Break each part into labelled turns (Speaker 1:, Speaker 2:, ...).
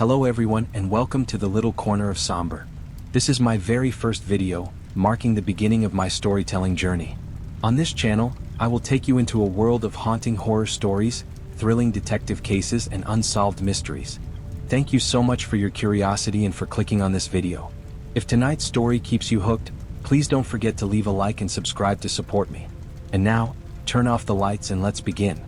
Speaker 1: Hello everyone and welcome to the little corner of Somber. This is my very first video, marking the beginning of my storytelling journey. On this channel, I will take you into a world of haunting horror stories, thrilling detective cases and unsolved mysteries. Thank you so much for your curiosity and for clicking on this video. If tonight's story keeps you hooked, please don't forget to leave a like and subscribe to support me. And now, turn off the lights and let's begin.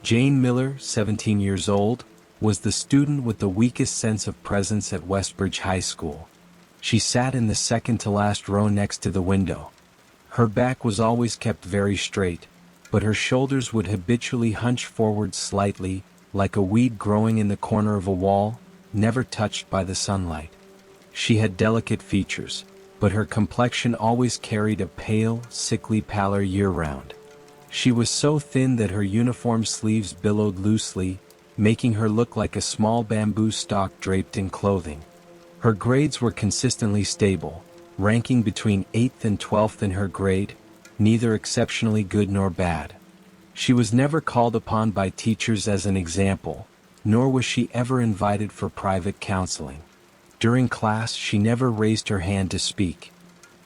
Speaker 1: Jane Miller, 17 years old, was the student with the weakest sense of presence at Westbridge High School. She sat in the second-to-last row next to the window. Her back was always kept very straight, but her shoulders would habitually hunch forward slightly, like a weed growing in the corner of a wall, never touched by the sunlight. She had delicate features, but her complexion always carried a pale, sickly pallor year-round. She was so thin that her uniform sleeves billowed loosely, making her look like a small bamboo stalk draped in clothing. Her grades were consistently stable, ranking between 8th and 12th in her grade, neither exceptionally good nor bad. She was never called upon by teachers as an example, nor was she ever invited for private counseling. During class, she never raised her hand to speak.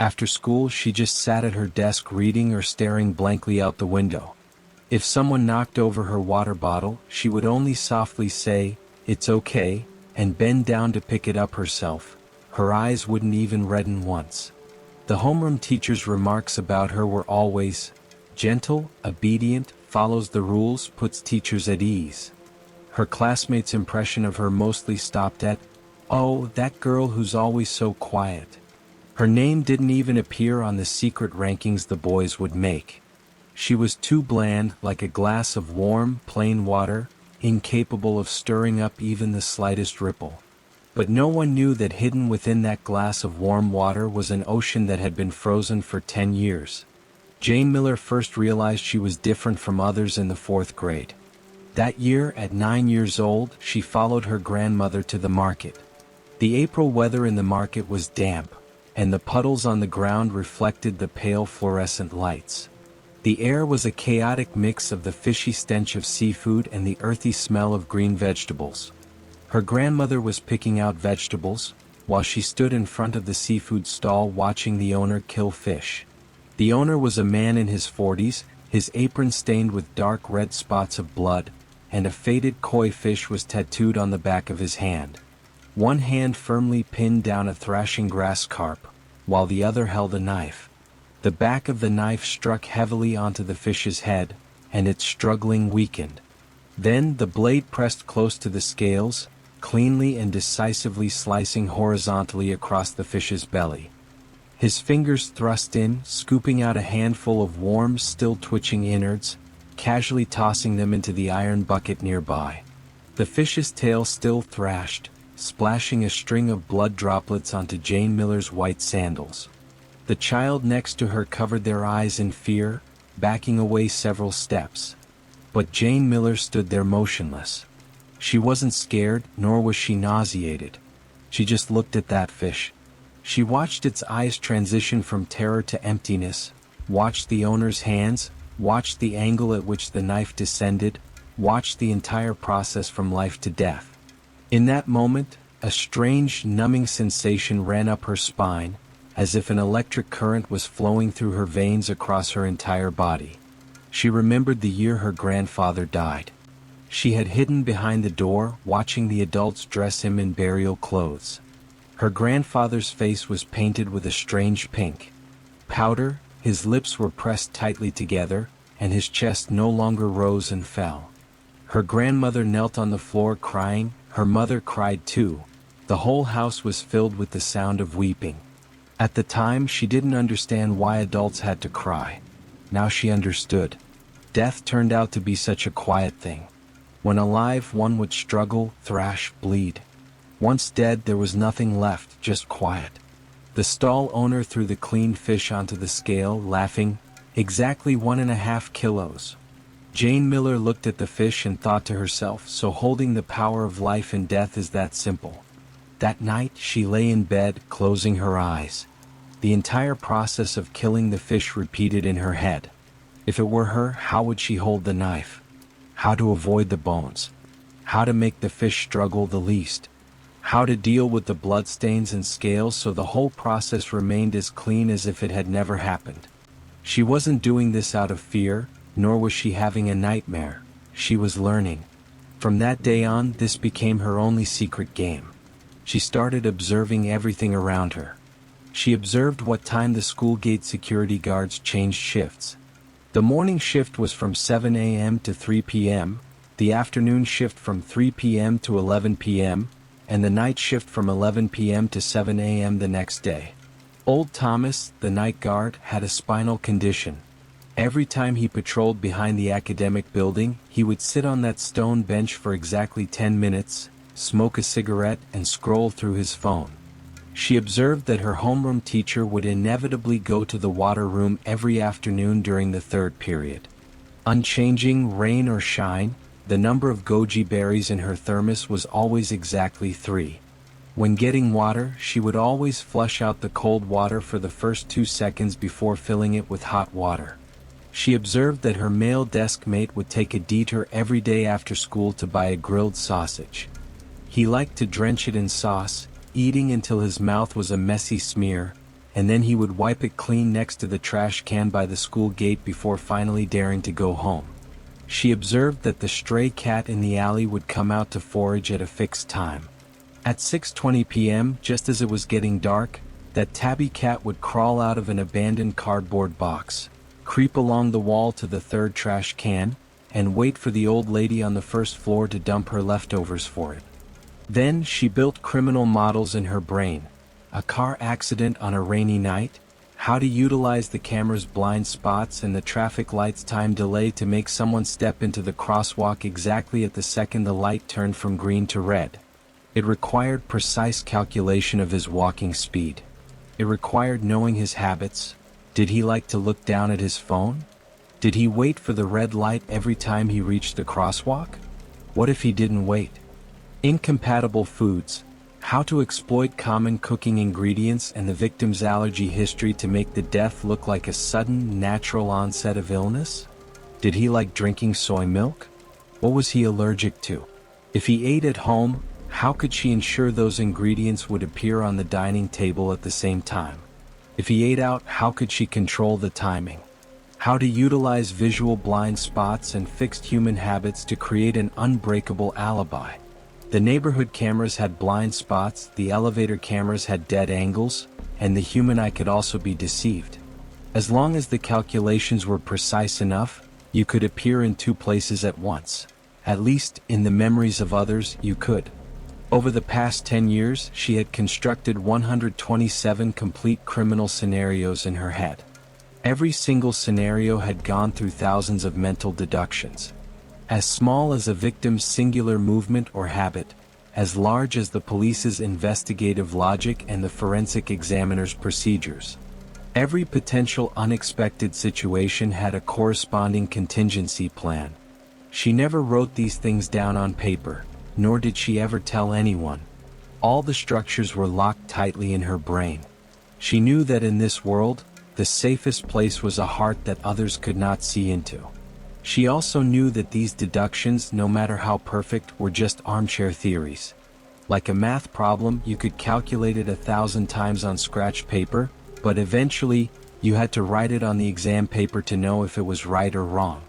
Speaker 1: After school, she just sat at her desk reading or staring blankly out the window. If someone knocked over her water bottle, she would only softly say, "It's okay," and bend down to pick it up herself. Her eyes wouldn't even redden once. The homeroom teacher's remarks about her were always, "Gentle, obedient, follows the rules, puts teachers at ease." Her classmates' impression of her mostly stopped at, "Oh, that girl who's always so quiet." Her name didn't even appear on the secret rankings the boys would make. She was too bland, like a glass of warm, plain water, incapable of stirring up even the slightest ripple. But no one knew that hidden within that glass of warm water was an ocean that had been frozen for 10 years. Jane Miller first realized she was different from others in the 4th grade. That year, at 9 years old, she followed her grandmother to the market. The April weather in the market was damp, and the puddles on the ground reflected the pale fluorescent lights. The air was a chaotic mix of the fishy stench of seafood and the earthy smell of green vegetables. Her grandmother was picking out vegetables, while she stood in front of the seafood stall watching the owner kill fish. The owner was a man in his 40s, his apron stained with dark red spots of blood, and a faded koi fish was tattooed on the back of his hand. One hand firmly pinned down a thrashing grass carp, while the other held a knife. The back of the knife struck heavily onto the fish's head, and its struggling weakened. Then the blade pressed close to the scales, cleanly and decisively slicing horizontally across the fish's belly. His fingers thrust in, scooping out a handful of warm, still twitching innards, casually tossing them into the iron bucket nearby. The fish's tail still thrashed, splashing a string of blood droplets onto Jane Miller's white sandals. The child next to her covered their eyes in fear, backing away several steps. But Jane Miller stood there motionless. She wasn't scared, nor was she nauseated. She just looked at that fish. She watched its eyes transition from terror to emptiness, watched the owner's hands, watched the angle at which the knife descended, watched the entire process from life to death. In that moment, a strange, numbing sensation ran up her spine, as if an electric current was flowing through her veins across her entire body. She remembered the year her grandfather died. She had hidden behind the door, watching the adults dress him in burial clothes. Her grandfather's face was painted with a strange pink powder, his lips were pressed tightly together, and his chest no longer rose and fell. Her grandmother knelt on the floor crying. Her mother cried too. The whole house was filled with the sound of weeping. At the time, she didn't understand why adults had to cry. Now she understood. Death turned out to be such a quiet thing. When alive, one would struggle, thrash, bleed. Once dead, there was nothing left, just quiet. The stall owner threw the cleaned fish onto the scale, laughing, "Exactly 1.5 kilos. Jane Miller looked at the fish and thought to herself, so holding the power of life and death is that simple. That night, she lay in bed, closing her eyes. The entire process of killing the fish repeated in her head. If it were her, how would she hold the knife? How to avoid the bones? how to make the fish struggle the least, how to deal with the bloodstains and scales so the whole process remained as clean as if it had never happened. She wasn't doing this out of fear, nor was she having a nightmare. She was learning. From that day on, this became her only secret game. She started observing everything around her. She observed what time the school gate security guards changed shifts. The morning shift was from 7 a.m. to 3 p.m., the afternoon shift from 3 p.m. to 11 p.m., and the night shift from 11 p.m. to 7 a.m. the next day. Old Thomas, the night guard, had a spinal condition. Every time he patrolled behind the academic building, he would sit on that stone bench for exactly 10 minutes, smoke a cigarette, and scroll through his phone. She observed that her homeroom teacher would inevitably go to the water room every afternoon during the third period. Unchanging, rain or shine, the number of goji berries in her thermos was always exactly 3. When getting water, she would always flush out the cold water for the first 2 seconds before filling it with hot water. She observed that her male desk mate would take a detour every day after school to buy a grilled sausage. He liked to drench it in sauce, eating until his mouth was a messy smear, and then he would wipe it clean next to the trash can by the school gate before finally daring to go home. She observed that the stray cat in the alley would come out to forage at a fixed time. At 6:20 p.m., just as it was getting dark, that tabby cat would crawl out of an abandoned cardboard box, creep along the wall to the third trash can, and wait for the old lady on the first floor to dump her leftovers for it. Then she built criminal models in her brain: a car accident on a rainy night, how to utilize the camera's blind spots and the traffic light's time delay to make someone step into the crosswalk exactly at the second the light turned from green to red. It required precise calculation of his walking speed. It required knowing his habits. Did he like to look down at his phone? Did he wait for the red light every time he reached the crosswalk? What if he didn't wait? Incompatible foods. How to exploit common cooking ingredients and the victim's allergy history to make the death look like a sudden, natural onset of illness? Did he like drinking soy milk? What was he allergic to? If he ate at home, how could she ensure those ingredients would appear on the dining table at the same time? If he ate out, how could she control the timing? How to utilize visual blind spots and fixed human habits to create an unbreakable alibi. The neighborhood cameras had blind spots, the elevator cameras had dead angles, and the human eye could also be deceived. As long as the calculations were precise enough, you could appear in 2 places at once. At least, in the memories of others, you could. Over the past 10 years, she had constructed 127 complete criminal scenarios in her head. Every single scenario had gone through thousands of mental deductions. As small as a victim's singular movement or habit, as large as the police's investigative logic and the forensic examiner's procedures. Every potential unexpected situation had a corresponding contingency plan. She never wrote these things down on paper, nor did she ever tell anyone. All the structures were locked tightly in her brain. She knew that in this world, the safest place was a heart that others could not see into. She also knew that these deductions, no matter how perfect, were just armchair theories. Like a math problem, you could calculate it 1,000 times on scratch paper, but eventually, you had to write it on the exam paper to know if it was right or wrong.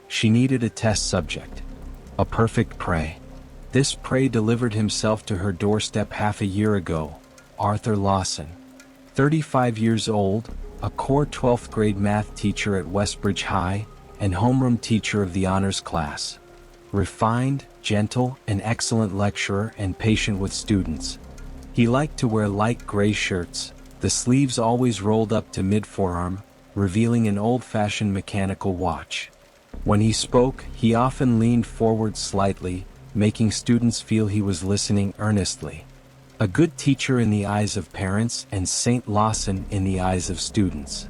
Speaker 1: She needed a test subject. A perfect prey. This prey delivered himself to her doorstep half a year ago: Arthur Lawson. 35 years old, a core 12th grade math teacher at Westbridge High, and homeroom teacher of the honors class. Refined, gentle, an excellent lecturer and patient with students. He liked to wear light gray shirts, the sleeves always rolled up to mid-forearm, revealing an old-fashioned mechanical watch. When he spoke, he often leaned forward slightly, making students feel he was listening earnestly. A good teacher in the eyes of parents and St. Lawson in the eyes of students.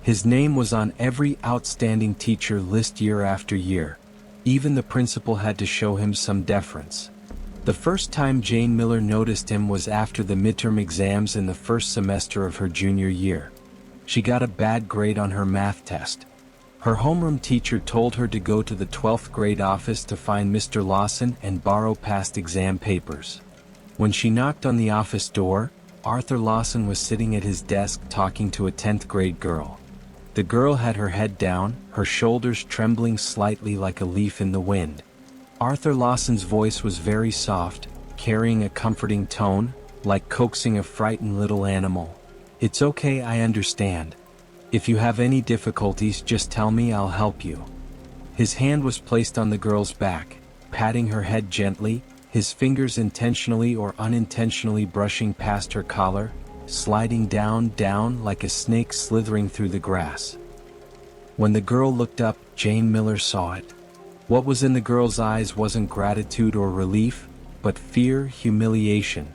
Speaker 1: His name was on every outstanding teacher list year after year. Even the principal had to show him some deference. The first time Jane Miller noticed him was after the midterm exams in the first semester of her junior year. She got a bad grade on her math test. Her homeroom teacher told her to go to the 12th grade office to find Mr. Lawson and borrow past exam papers. When she knocked on the office door, Arthur Lawson was sitting at his desk talking to a 10th grade girl. The girl had her head down, her shoulders trembling slightly like a leaf in the wind. Arthur Lawson's voice was very soft, carrying a comforting tone, like coaxing a frightened little animal. "It's okay, I understand. If you have any difficulties, just tell me, I'll help you." His hand was placed on the girl's back, patting her head gently, his fingers intentionally or unintentionally brushing past her collar, sliding down like a snake slithering through the grass. When the girl looked up, Jane Miller saw it. What was in the girl's eyes wasn't gratitude or relief, but fear, humiliation.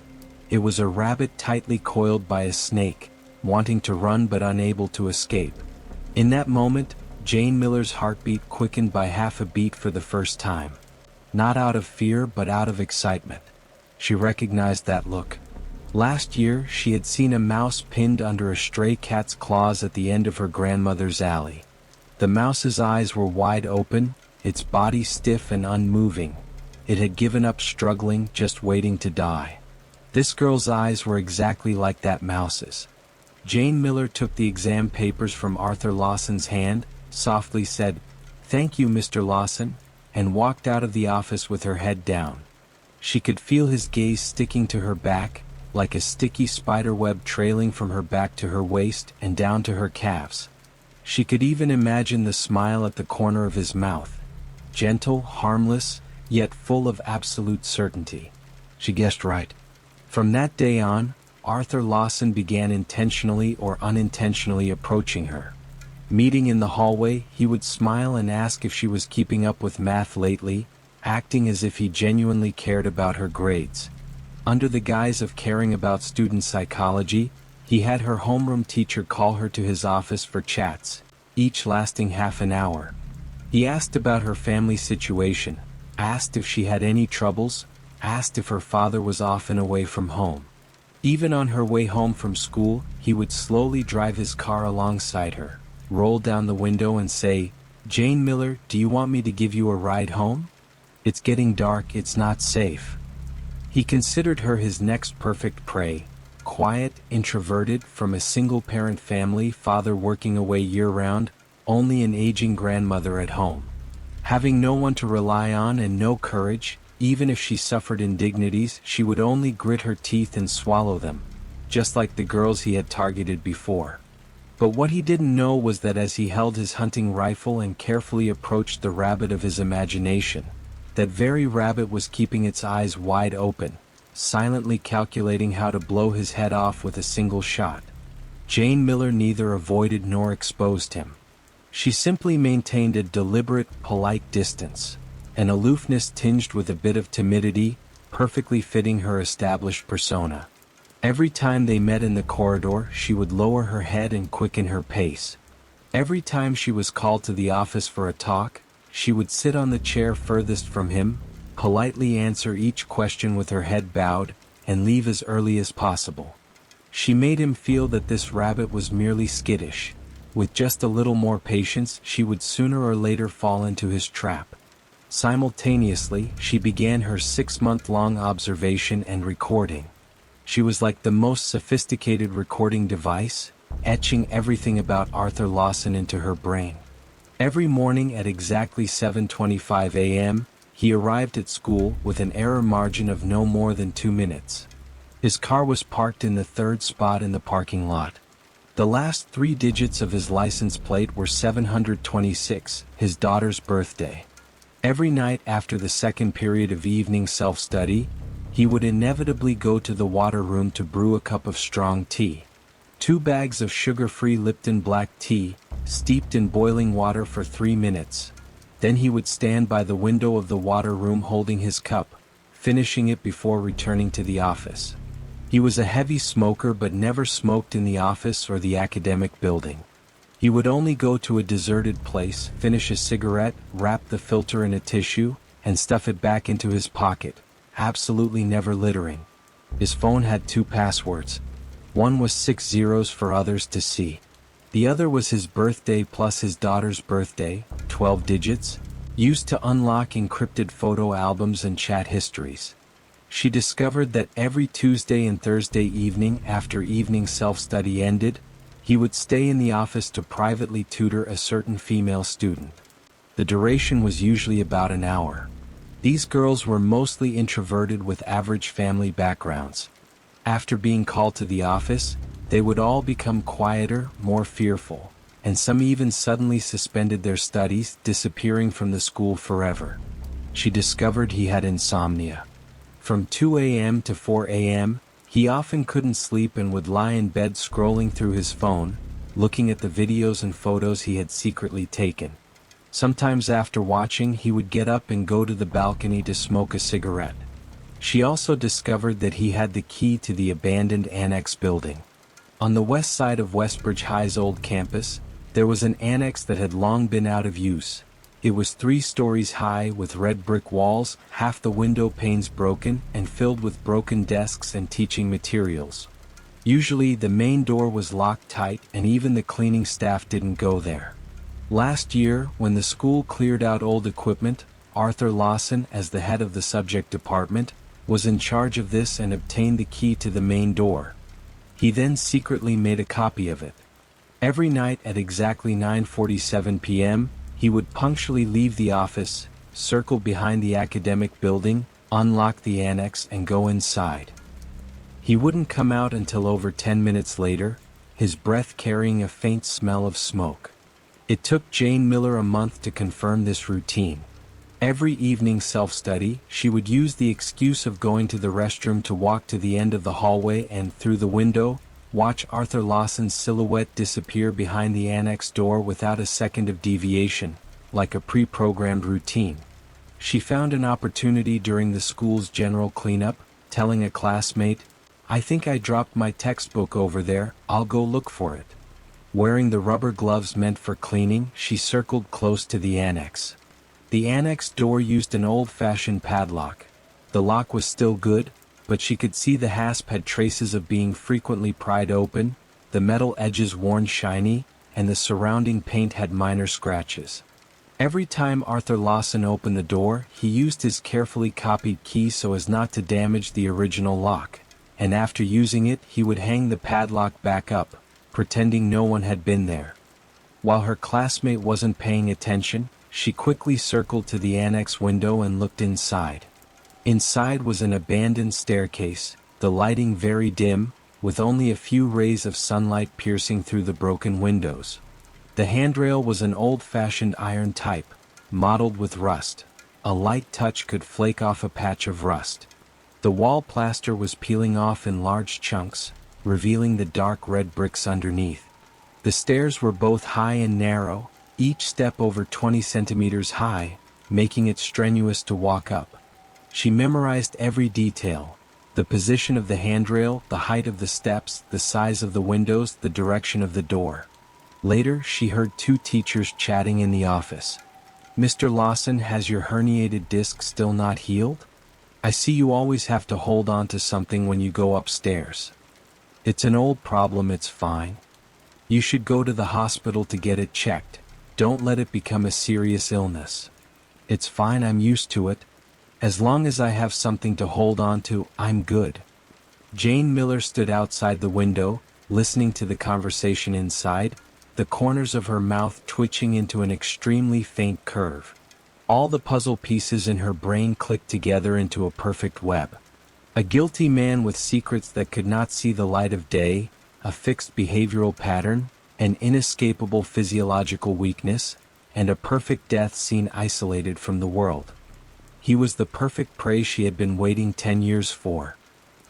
Speaker 1: It was a rabbit tightly coiled by a snake, wanting to run but unable to escape. In that moment, Jane Miller's heartbeat quickened by half a beat for the first time. Not out of fear but out of excitement. She recognized that look. Last year, she had seen a mouse pinned under a stray cat's claws at the end of her grandmother's alley. The mouse's eyes were wide open, its body stiff and unmoving. It had given up struggling, just waiting to die. This girl's eyes were exactly like that mouse's. Jane Miller took the exam papers from Arthur Lawson's hand, softly said, "Thank you, Mr. Lawson," and walked out of the office with her head down. She could feel his gaze sticking to her back, like a sticky spider web trailing from her back to her waist and down to her calves. She could even imagine the smile at the corner of his mouth. Gentle, harmless, yet full of absolute certainty. She guessed right. From that day on, Arthur Lawson began intentionally or unintentionally approaching her. Meeting in the hallway, he would smile and ask if she was keeping up with math lately, acting as if he genuinely cared about her grades. Under the guise of caring about student psychology, he had her homeroom teacher call her to his office for chats, each lasting half an hour. He asked about her family situation, asked if she had any troubles, asked if her father was often away from home. Even on her way home from school, he would slowly drive his car alongside her, roll down the window and say, "Jane Miller, do you want me to give you a ride home? It's getting dark, it's not safe." He considered her his next perfect prey, quiet, introverted, from a single-parent family, father working away year-round, only an aging grandmother at home. Having no one to rely on and no courage, even if she suffered indignities, she would only grit her teeth and swallow them, just like the girls he had targeted before. But what he didn't know was that as he held his hunting rifle and carefully approached the rabbit of his imagination, that very rabbit was keeping its eyes wide open, silently calculating how to blow his head off with a single shot. Jane Miller neither avoided nor exposed him. She simply maintained a deliberate, polite distance, an aloofness tinged with a bit of timidity, perfectly fitting her established persona. Every time they met in the corridor, she would lower her head and quicken her pace. Every time she was called to the office for a talk, she would sit on the chair furthest from him, politely answer each question with her head bowed, and leave as early as possible. She made him feel that this rabbit was merely skittish. With just a little more patience, she would sooner or later fall into his trap. Simultaneously, she began her 6-month-long observation and recording. She was like the most sophisticated recording device, etching everything about Arthur Lawson into her brain. Every morning at exactly 7:25 a.m., he arrived at school with an error margin of no more than 2 minutes. His car was parked in the third spot in the parking lot. The last 3 digits of his license plate were 726, his daughter's birthday. Every night after the second period of evening self-study, he would inevitably go to the water room to brew a cup of strong tea. 2 bags of sugar-free Lipton black tea, steeped in boiling water for 3 minutes. Then he would stand by the window of the water room holding his cup, finishing it before returning to the office. He was a heavy smoker but never smoked in the office or the academic building. He would only go to a deserted place, finish a cigarette, wrap the filter in a tissue, and stuff it back into his pocket, absolutely never littering. His phone had 2 passwords. One was 6 zeros for others to see. The other was his birthday plus his daughter's birthday, 12 digits, used to unlock encrypted photo albums and chat histories. She discovered that every Tuesday and Thursday evening after evening self-study ended, he would stay in the office to privately tutor a certain female student. The duration was usually about an hour. These girls were mostly introverted with average family backgrounds. After being called to the office, they would all become quieter, more fearful, and some even suddenly suspended their studies, disappearing from the school forever. She discovered he had insomnia. From 2 a.m. to 4 a.m., he often couldn't sleep and would lie in bed scrolling through his phone, looking at the videos and photos he had secretly taken. Sometimes after watching, he would get up and go to the balcony to smoke a cigarette. She also discovered that he had the key to the abandoned annex building. On the west side of Westbridge High's old campus, there was an annex that had long been out of use. It was 3 stories high with red brick walls, half the window panes broken, and filled with broken desks and teaching materials. Usually the main door was locked tight and even the cleaning staff didn't go there. Last year, when the school cleared out old equipment, Arthur Lawson, as the head of the subject department, was in charge of this and obtained the key to the main door. He then secretly made a copy of it. Every night at exactly 9:47 p.m., he would punctually leave the office, circle behind the academic building, unlock the annex and go inside. He wouldn't come out until over 10 minutes later, his breath carrying a faint smell of smoke. It took Jane Miller a month to confirm this routine. Every evening self-study, she would use the excuse of going to the restroom to walk to the end of the hallway and, through the window, watch Arthur Lawson's silhouette disappear behind the annex door without a second of deviation, like a pre-programmed routine. She found an opportunity during the school's general cleanup, telling a classmate, "I think I dropped my textbook over there, I'll go look for it." Wearing the rubber gloves meant for cleaning, she circled close to the annex. The annex door used an old-fashioned padlock. The lock was still good, but she could see the hasp had traces of being frequently pried open, the metal edges worn shiny, and the surrounding paint had minor scratches. Every time Arthur Lawson opened the door, he used his carefully copied key so as not to damage the original lock, and after using it he would hang the padlock back up, pretending no one had been there. While her classmate wasn't paying attention, she quickly circled to the annex window and looked inside. Inside was an abandoned staircase, the lighting very dim, with only a few rays of sunlight piercing through the broken windows. The handrail was an old-fashioned iron type, mottled with rust. A light touch could flake off a patch of rust. The wall plaster was peeling off in large chunks, revealing the dark red bricks underneath. The stairs were both high and narrow, each step over 20 centimeters high, making it strenuous to walk up. She memorized every detail: the position of the handrail, the height of the steps, the size of the windows, the direction of the door. Later, she heard 2 teachers chatting in the office. "Mr. Lawson, has your herniated disc still not healed? I see you always have to hold on to something when you go upstairs." "It's an old problem, it's fine. You should go to the hospital to get it checked. Don't let it become a serious illness." "It's fine, I'm used to it. As long as I have something to hold on to, I'm good." Jane Miller stood outside the window, listening to the conversation inside, the corners of her mouth twitching into an extremely faint curve. All the puzzle pieces in her brain clicked together into a perfect web. A guilty man with secrets that could not see the light of day, a fixed behavioral pattern, an inescapable physiological weakness, and a perfect death scene isolated from the world. He was the perfect prey she had been waiting 10 years for.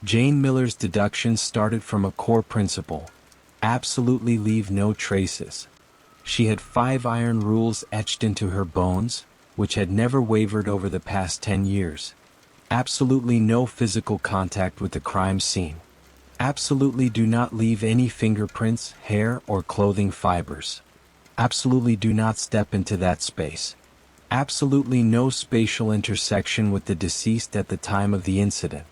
Speaker 1: Jane Miller's deductions started from a core principle: absolutely leave no traces. She had 5 iron rules etched into her bones, which had never wavered over the past 10 years. Absolutely no physical contact with the crime scene. Absolutely do not leave any fingerprints, hair, or clothing fibers. Absolutely do not step into that space. Absolutely no spatial intersection with the deceased at the time of the incident.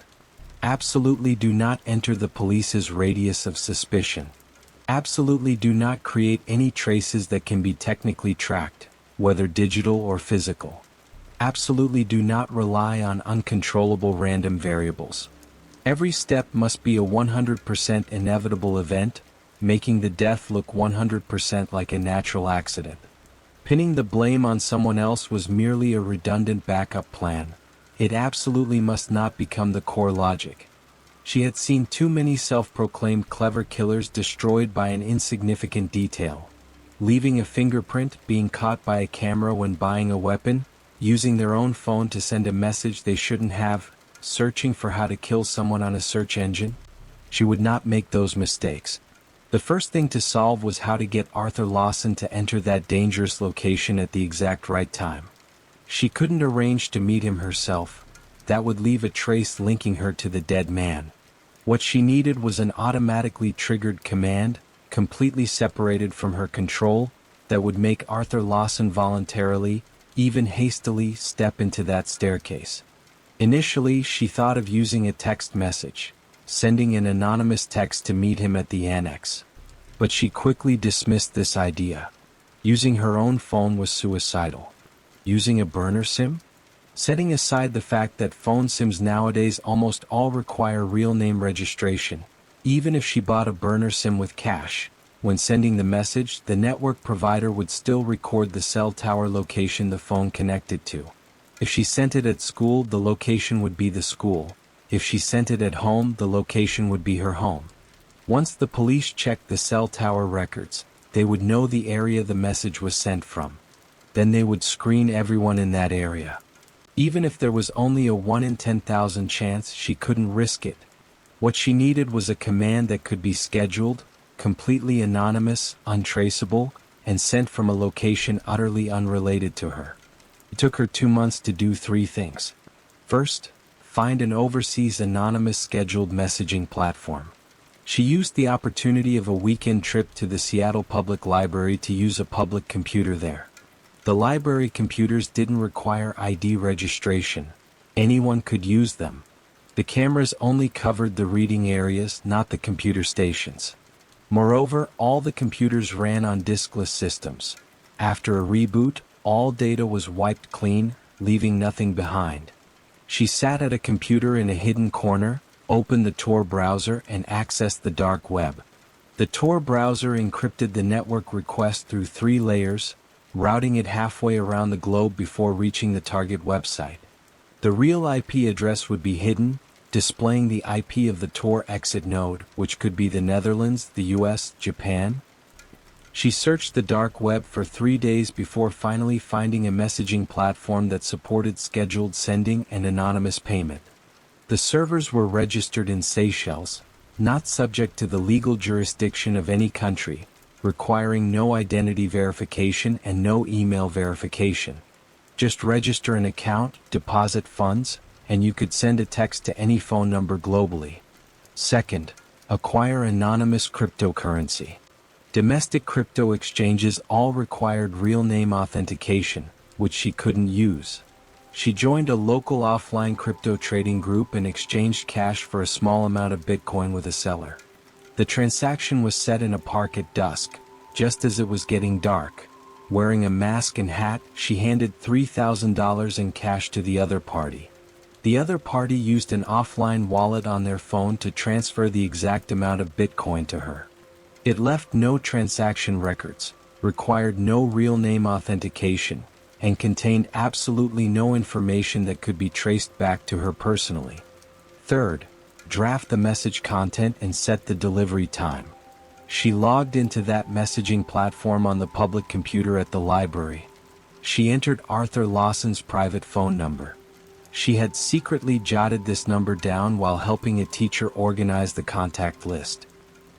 Speaker 1: Absolutely do not enter the police's radius of suspicion. Absolutely do not create any traces that can be technically tracked, whether digital or physical. Absolutely do not rely on uncontrollable random variables. Every step must be a 100% inevitable event, making the death look 100% like a natural accident. Pinning the blame on someone else was merely a redundant backup plan. It absolutely must not become the core logic. She had seen too many self-proclaimed clever killers destroyed by an insignificant detail. Leaving a fingerprint, being caught by a camera when buying a weapon, using their own phone to send a message they shouldn't have, searching for how to kill someone on a search engine. She would not make those mistakes. The first thing to solve was how to get Arthur Lawson to enter that dangerous location at the exact right time. She couldn't arrange to meet him herself. That would leave a trace linking her to the dead man. What she needed was an automatically triggered command, completely separated from her control, that would make Arthur Lawson voluntarily, even hastily, step into that staircase. Initially, she thought of using a text message, sending an anonymous text to meet him at the annex. But she quickly dismissed this idea. Using her own phone was suicidal. Using a burner SIM? Setting aside the fact that phone SIMs nowadays almost all require real name registration, even if she bought a burner SIM with cash, when sending the message, the network provider would still record the cell tower location the phone connected to. If she sent it at school, the location would be the school. If she sent it at home, the location would be her home. Once the police checked the cell tower records, they would know the area the message was sent from. Then they would screen everyone in that area. Even if there was only a 1 in 10,000 chance, she couldn't risk it. What she needed was a command that could be scheduled, completely anonymous, untraceable, and sent from a location utterly unrelated to her. It took her 2 months to do 3 things. First, find an overseas anonymous scheduled messaging platform. She used the opportunity of a weekend trip to the Seattle Public Library to use a public computer there. The library computers didn't require ID registration. Anyone could use them. The cameras only covered the reading areas, not the computer stations. Moreover, all the computers ran on diskless systems. After a reboot, all data was wiped clean, leaving nothing behind. She sat at a computer in a hidden corner, opened the Tor browser, and accessed the dark web. The Tor browser encrypted the network request through 3 layers, routing it halfway around the globe before reaching the target website. The real IP address would be hidden, displaying the IP of the Tor exit node, which could be the Netherlands, the US, Japan. She searched the dark web for 3 days before finally finding a messaging platform that supported scheduled sending and anonymous payment. The servers were registered in Seychelles, not subject to the legal jurisdiction of any country, requiring no identity verification and no email verification. Just register an account, deposit funds, and you could send a text to any phone number globally. Second, acquire anonymous cryptocurrency. Domestic crypto exchanges all required real name authentication, which she couldn't use. She joined a local offline crypto trading group and exchanged cash for a small amount of Bitcoin with a seller. The transaction was set in a park at dusk, just as it was getting dark. Wearing a mask and hat, she handed $3,000 in cash to the other party. The other party used an offline wallet on their phone to transfer the exact amount of Bitcoin to her. It left no transaction records, required no real name authentication, and contained absolutely no information that could be traced back to her personally. Third, draft the message content and set the delivery time. She logged into that messaging platform on the public computer at the library. She entered Arthur Lawson's private phone number. She had secretly jotted this number down while helping a teacher organize the contact list.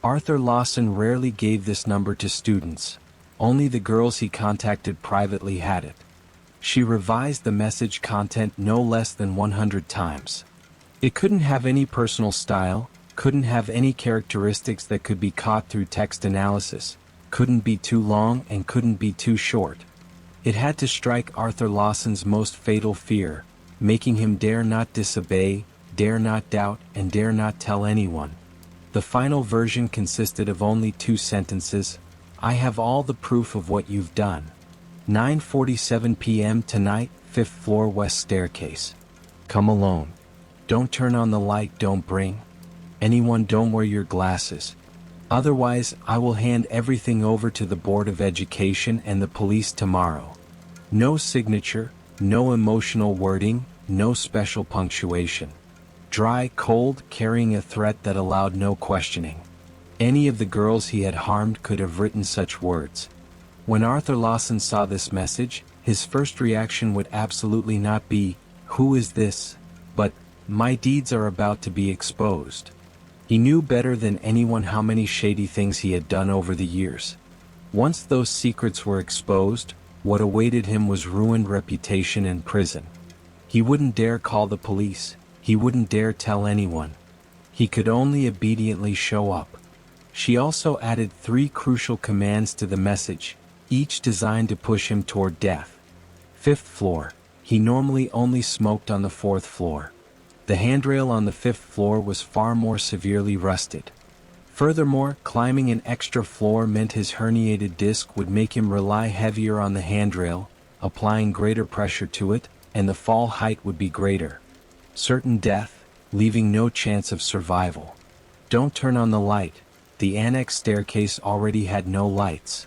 Speaker 1: Arthur Lawson rarely gave this number to students. Only the girls he contacted privately had it. She revised the message content no less than 100 times. It couldn't have any personal style, couldn't have any characteristics that could be caught through text analysis, couldn't be too long and couldn't be too short. It had to strike Arthur Lawson's most fatal fear, making him dare not disobey, dare not doubt, and dare not tell anyone. The final version consisted of only 2 sentences. I have all the proof of what you've done. 9:47 p.m. tonight, 5th floor west staircase. Come alone. Don't turn on the light, don't bring anyone, don't wear your glasses. Otherwise, I will hand everything over to the Board of Education and the police tomorrow. No signature, no emotional wording, no special punctuation. Dry, cold, carrying a threat that allowed no questioning. Any of the girls he had harmed could have written such words. When Arthur Lawson saw this message, his first reaction would absolutely not be, "Who is this?" but, "My deeds are about to be exposed." He knew better than anyone how many shady things he had done over the years. Once those secrets were exposed, what awaited him was ruined reputation and prison. He wouldn't dare call the police, he wouldn't dare tell anyone. He could only obediently show up. She also added 3 crucial commands to the message, each designed to push him toward death. 5th floor. He normally only smoked on the 4th floor. The handrail on the 5th floor was far more severely rusted. Furthermore, climbing an extra floor meant his herniated disc would make him rely heavier on the handrail, applying greater pressure to it, and the fall height would be greater. Certain death, leaving no chance of survival. Don't turn on the light. The annex staircase already had no lights.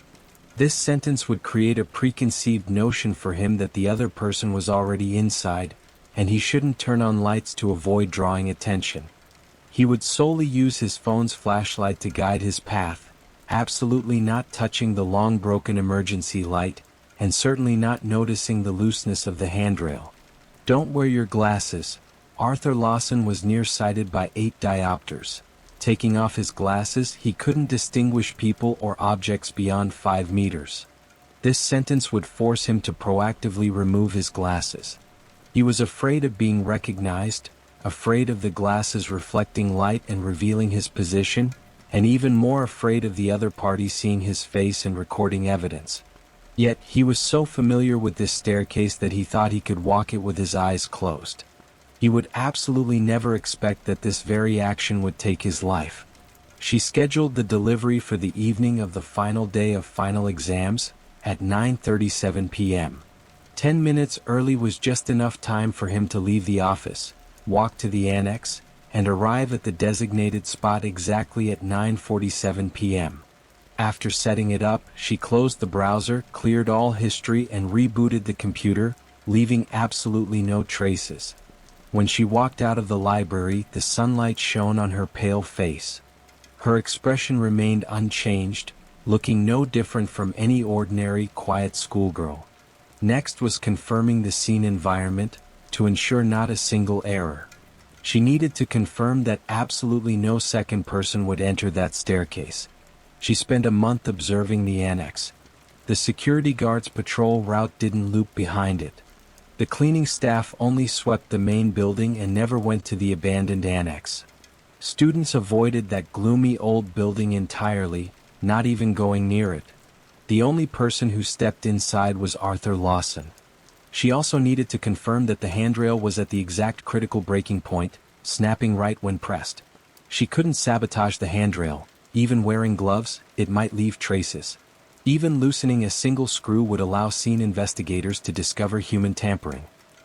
Speaker 1: This sentence would create a preconceived notion for him that the other person was already inside, and he shouldn't turn on lights to avoid drawing attention. He would solely use his phone's flashlight to guide his path, absolutely not touching the long broken emergency light, and certainly not noticing the looseness of the handrail. Don't wear your glasses. Arthur Lawson was nearsighted by 8 diopters. Taking off his glasses, he couldn't distinguish people or objects beyond 5 meters. This sentence would force him to proactively remove his glasses. He was afraid of being recognized, afraid of the glasses reflecting light and revealing his position, and even more afraid of the other party seeing his face and recording evidence. Yet, he was so familiar with this staircase that he thought he could walk it with his eyes closed. He would absolutely never expect that this very action would take his life. She scheduled the delivery for the evening of the final day of final exams, at 9:37 p.m. 10 minutes early was just enough time for him to leave the office, walk to the annex, and arrive at the designated spot exactly at 9:47 p.m. After setting it up, she closed the browser, cleared all history, and rebooted the computer, leaving absolutely no traces. When she walked out of the library, the sunlight shone on her pale face. Her expression remained unchanged, looking no different from any ordinary, quiet schoolgirl. Next was confirming the scene environment, to ensure not a single error. She needed to confirm that absolutely no second person would enter that staircase. She spent a month observing the annex. The security guard's patrol route didn't loop behind it. The cleaning staff only swept the main building and never went to the abandoned annex. Students avoided that gloomy old building entirely, not even going near it. The only person who stepped inside was Arthur Lawson. She also needed to confirm that the handrail was at the exact critical breaking point, snapping right when pressed. She couldn't sabotage the handrail. Even wearing gloves, it might leave traces. Even loosening a single screw would allow scene investigators to discover human tampering.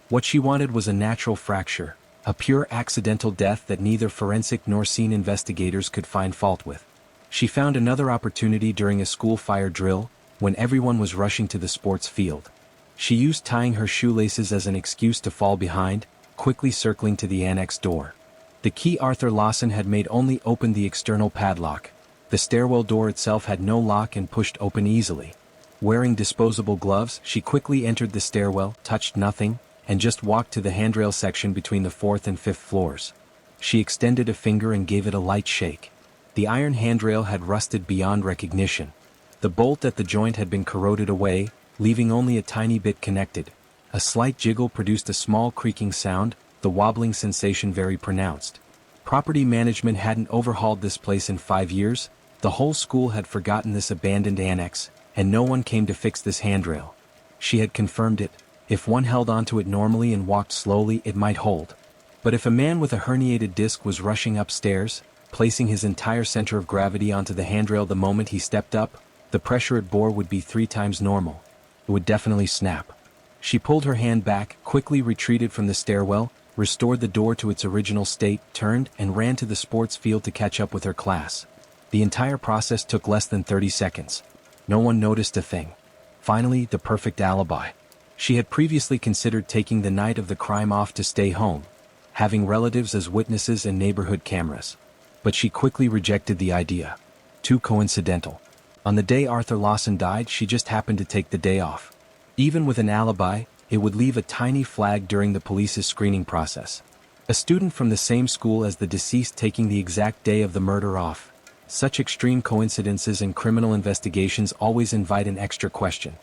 Speaker 1: What she wanted was a natural fracture, a pure accidental death that neither forensic nor scene investigators could find fault with. She found another opportunity during a school fire drill, when everyone was rushing to the sports field. She used tying her shoelaces as an excuse to fall behind, quickly circling to the annex door. The key Arthur Lawson had made only opened the external padlock. The stairwell door itself had no lock and pushed open easily. Wearing disposable gloves, she quickly entered the stairwell, touched nothing, and just walked to the handrail section between the 4th and 5th floors. She extended a finger and gave it a light shake. The iron handrail had rusted beyond recognition. The bolt at the joint had been corroded away, leaving only a tiny bit connected. A slight jiggle produced a small creaking sound, the wobbling sensation very pronounced. Property management hadn't overhauled this place in 5 years. The whole school had forgotten this abandoned annex, and no one came to fix this handrail. She had confirmed it. If one held onto it normally and walked slowly, it might hold. But if a man with a herniated disc was rushing upstairs, placing his entire center of gravity onto the handrail. The moment he stepped up, the pressure it bore would be 3 times normal. It would definitely snap. She pulled her hand back, quickly retreated from the stairwell, restored the door to its original state, turned, and ran to the sports field to catch up with her class. The entire process took less than 30 seconds. No one noticed a thing. Finally, the perfect alibi. She had previously considered taking the night of the crime off to stay home, having relatives as witnesses and neighborhood cameras. But she quickly rejected the idea. Too coincidental. On the day Arthur Lawson died, she just happened to take the day off. Even with an alibi, it would leave a tiny flag during the police's screening process. A student from the same school as the deceased taking the exact day of the murder off. Such extreme coincidences in criminal investigations always invite an extra question.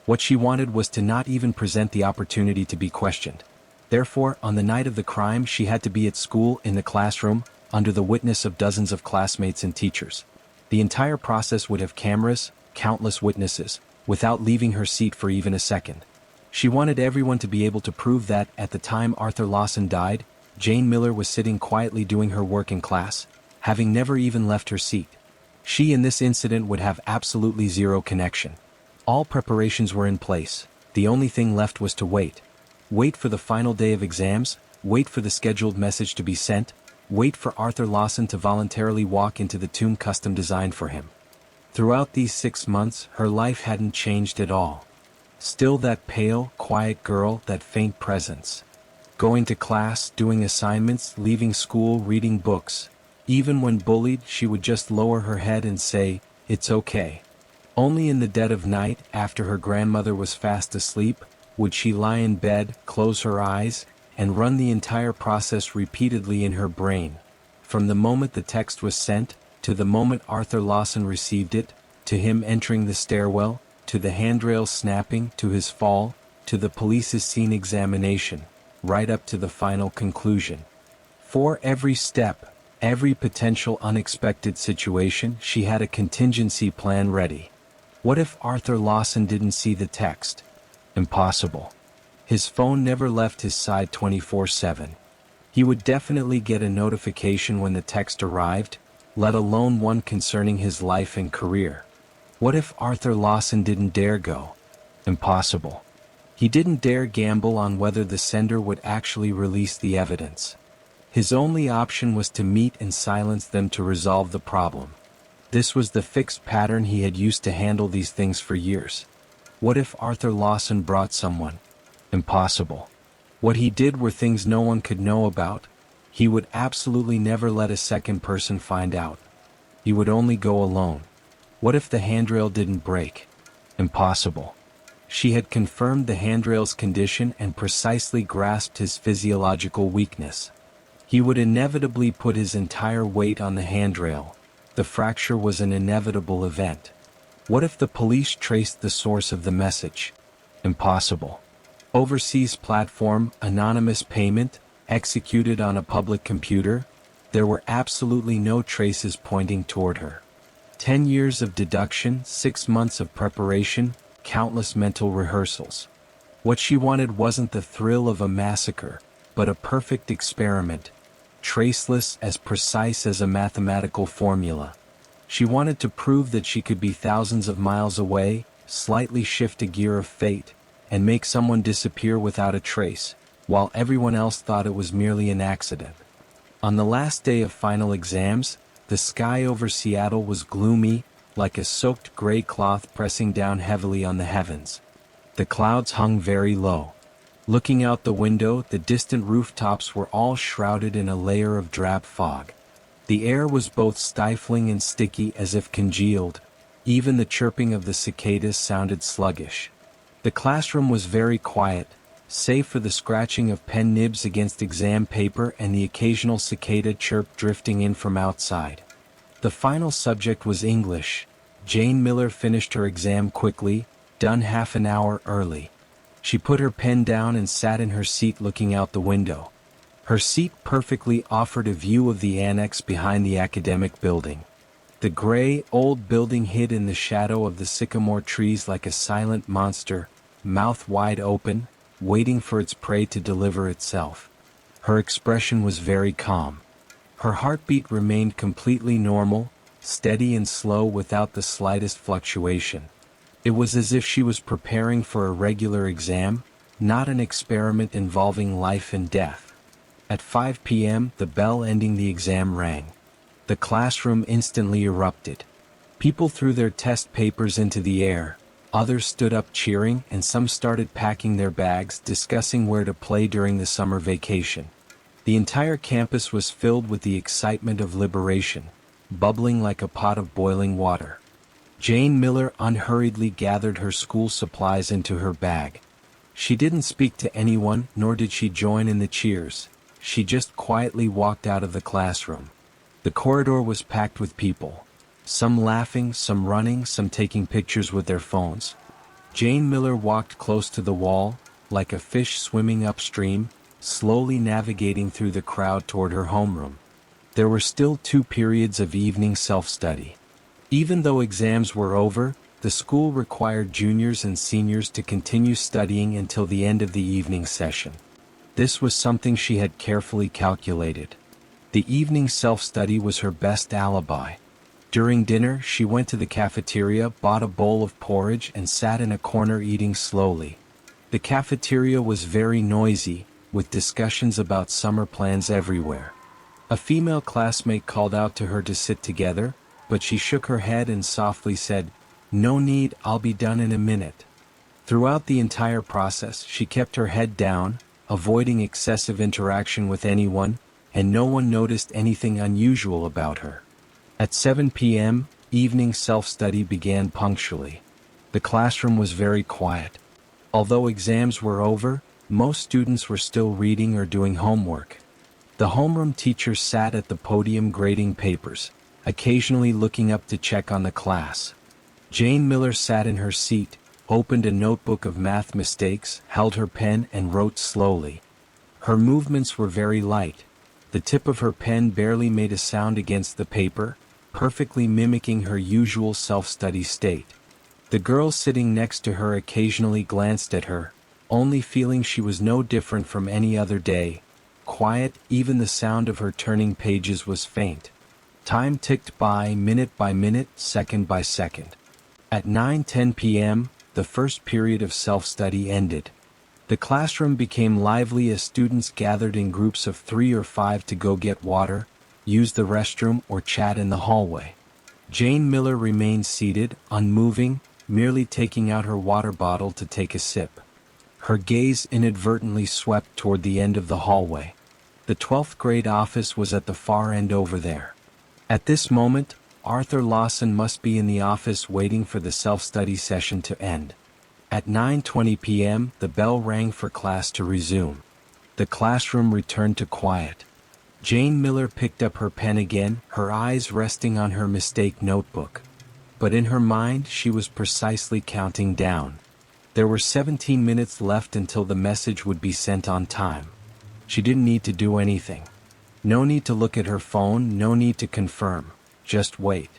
Speaker 1: What she wanted was to not even present the opportunity to be questioned. Therefore, on the night of the crime, she had to be at school, in the classroom, under the witness of dozens of classmates and teachers. The entire process would have cameras, countless witnesses, without leaving her seat for even a second. She wanted everyone to be able to prove that, at the time Arthur Lawson died, Jane Miller was sitting quietly doing her work in class, having never even left her seat. She and this incident would have absolutely zero connection. All preparations were in place. The only thing left was to wait. Wait for the final day of exams, wait for the scheduled message to be sent, wait for Arthur Lawson to voluntarily walk into the tomb custom designed for him. Throughout these 6 months, her life hadn't changed at all. Still that pale, quiet girl, that faint presence. Going to class, doing assignments, leaving school, reading books. Even when bullied, she would just lower her head and say, "It's okay." Only in the dead of night, after her grandmother was fast asleep, would she lie in bed, close her eyes, and run the entire process repeatedly in her brain. From the moment the text was sent, to the moment Arthur Lawson received it, to him entering the stairwell, to the handrail snapping, to his fall, to the police's scene examination, right up to the final conclusion. For every step, every potential unexpected situation, she had a contingency plan ready. What if Arthur Lawson didn't see the text? Impossible. His phone never left his side 24/7. He would definitely get a notification when the text arrived, let alone one concerning his life and career. What if Arthur Lawson didn't dare go? Impossible. He didn't dare gamble on whether the sender would actually release the evidence. His only option was to meet and silence them to resolve the problem. This was the fixed pattern he had used to handle these things for years. What if Arthur Lawson brought someone? Impossible. What he did were things no one could know about. He would absolutely never let a second person find out. He would only go alone. What if the handrail didn't break? Impossible. She had confirmed the handrail's condition and precisely grasped his physiological weakness. He would inevitably put his entire weight on the handrail. The fracture was an inevitable event. What if the police traced the source of the message? Impossible. Overseas platform, anonymous payment, executed on a public computer? There were absolutely no traces pointing toward her. 10 years of deduction, 6 months of preparation, countless mental rehearsals. What she wanted wasn't the thrill of a massacre, but a perfect experiment, traceless, as precise as a mathematical formula. She wanted to prove that she could be thousands of miles away, slightly shift a gear of fate, and make someone disappear without a trace, while everyone else thought it was merely an accident. On the last day of final exams, the sky over Seattle was gloomy, like a soaked gray cloth pressing down heavily on the heavens. The clouds hung very low. Looking out the window, the distant rooftops were all shrouded in a layer of drab fog. The air was both stifling and sticky, as if congealed. Even the chirping of the cicadas sounded sluggish. The classroom was very quiet, save for the scratching of pen nibs against exam paper and the occasional cicada chirp drifting in from outside. The final subject was English. Jane Miller finished her exam quickly, done half an hour early. She put her pen down and sat in her seat looking out the window. Her seat perfectly offered a view of the annex behind the academic building. The gray, old building hid in the shadow of the sycamore trees like a silent monster, mouth wide open, waiting for its prey to deliver itself. Her expression was very calm. Her heartbeat remained completely normal, steady and slow without the slightest fluctuation. It was as if she was preparing for a regular exam, not an experiment involving life and death. At 5 p.m., the bell ending the exam rang. The classroom instantly erupted. People threw their test papers into the air, others stood up cheering, and some started packing their bags, discussing where to play during the summer vacation. The entire campus was filled with the excitement of liberation, bubbling like a pot of boiling water. Jane Miller unhurriedly gathered her school supplies into her bag. She didn't speak to anyone, nor did she join in the cheers. She just quietly walked out of the classroom. The corridor was packed with people. Some laughing, some running, some taking pictures with their phones. Jane Miller walked close to the wall, like a fish swimming upstream, slowly navigating through the crowd toward her homeroom. There were still 2 periods of evening self-study. Even though exams were over, the school required juniors and seniors to continue studying until the end of the evening session. This was something she had carefully calculated. The evening self-study was her best alibi. During dinner, she went to the cafeteria, bought a bowl of porridge, and sat in a corner eating slowly. The cafeteria was very noisy, with discussions about summer plans everywhere. A female classmate called out to her to sit together, but she shook her head and softly said, "No need, I'll be done in a minute." Throughout the entire process, she kept her head down, avoiding excessive interaction with anyone, and no one noticed anything unusual about her. At 7 p.m., evening self-study began punctually. The classroom was very quiet. Although exams were over, most students were still reading or doing homework. The homeroom teacher sat at the podium grading papers, occasionally looking up to check on the class. Jane Miller sat in her seat, opened a notebook of math mistakes, held her pen, and wrote slowly. Her movements were very light. The tip of her pen barely made a sound against the paper, perfectly mimicking her usual self-study state. The girl sitting next to her occasionally glanced at her, only feeling she was no different from any other day. Quiet, even the sound of her turning pages was faint. Time ticked by minute, second by second. At 9:10 p.m., the first period of self-study ended. The classroom became lively as students gathered in groups of 3 or 5 to go get water, use the restroom, or chat in the hallway. Jane Miller remained seated, unmoving, merely taking out her water bottle to take a sip. Her gaze inadvertently swept toward the end of the hallway. The 12th grade office was at the far end over there. At this moment, Arthur Lawson must be in the office waiting for the self-study session to end. At 9:20 p.m., the bell rang for class to resume. The classroom returned to quiet. Jane Miller picked up her pen again, her eyes resting on her mistake notebook. But in her mind, she was precisely counting down. There were 17 minutes left until the message would be sent on time. She didn't need to do anything. No need to look at her phone, no need to confirm. Just wait.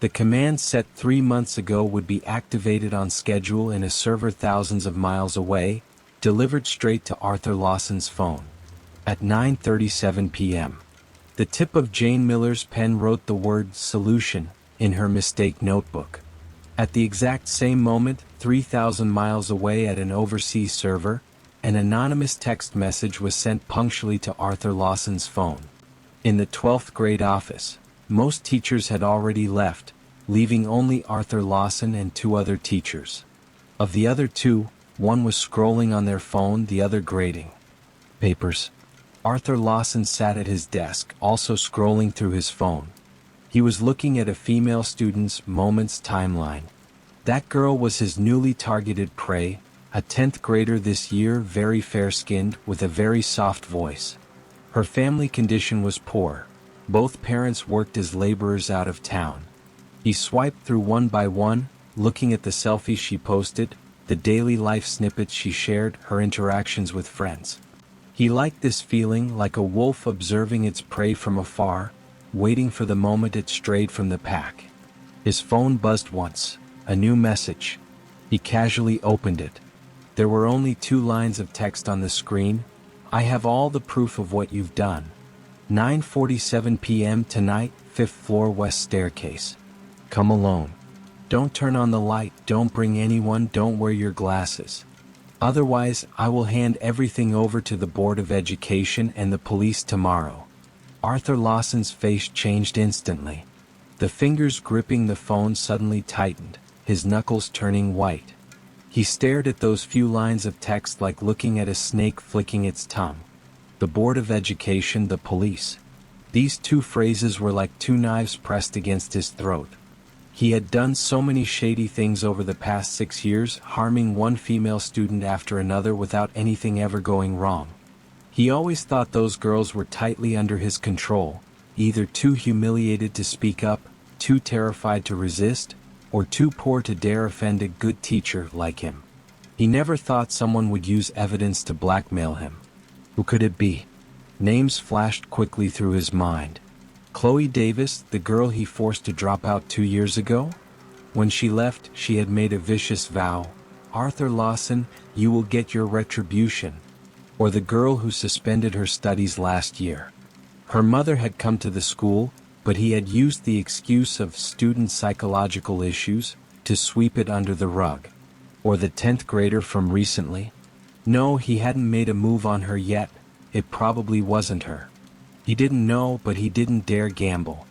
Speaker 1: The command set 3 months ago would be activated on schedule in a server thousands of miles away, delivered straight to Arthur Lawson's phone. At 9:37 p.m., the tip of Jane Miller's pen wrote the word "solution" in her mistake notebook. At the exact same moment, 3,000 miles away at an overseas server, an anonymous text message was sent punctually to Arthur Lawson's phone. In the 12th grade office, most teachers had already left, leaving only Arthur Lawson and 2 other teachers. Of the other 2, one was scrolling on their phone, the other grading papers. Arthur Lawson sat at his desk, also scrolling through his phone. He was looking at a female student's moments timeline. That girl was his newly targeted prey, a 10th grader this year, very fair-skinned, with a very soft voice. Her family condition was poor. Both parents worked as laborers out of town. He swiped through one by one, looking at the selfies she posted, the daily life snippets she shared, her interactions with friends. He liked this feeling, like a wolf observing its prey from afar, waiting for the moment it strayed from the pack. His phone buzzed once, a new message. He casually opened it. There were only 2 lines of text on the screen. "I have all the proof of what you've done." 9:47 p.m. tonight, 5th floor west staircase. Come alone. Don't turn on the light, don't bring anyone, don't wear your glasses. Otherwise, I will hand everything over to the Board of Education and the police tomorrow. Arthur Lawson's face changed instantly. The fingers gripping the phone suddenly tightened, his knuckles turning white. He stared at those few lines of text like looking at a snake flicking its tongue. The Board of Education, the police. These two phrases were like two knives pressed against his throat. He had done so many shady things over the past 6 years, harming one female student after another without anything ever going wrong. He always thought those girls were tightly under his control, either too humiliated to speak up, too terrified to resist, or too poor to dare offend a good teacher like him. He never thought someone would use evidence to blackmail him. Who could it be? Names flashed quickly through his mind. Chloe Davis, the girl he forced to drop out 2 years ago? When she left, she had made a vicious vow. Arthur Lawson, you will get your retribution. Or the girl who suspended her studies last year. Her mother had come to the school, but he had used the excuse of student psychological issues to sweep it under the rug. Or the 10th grader from recently? No, he hadn't made a move on her yet. It probably wasn't her. He didn't know, but he didn't dare gamble.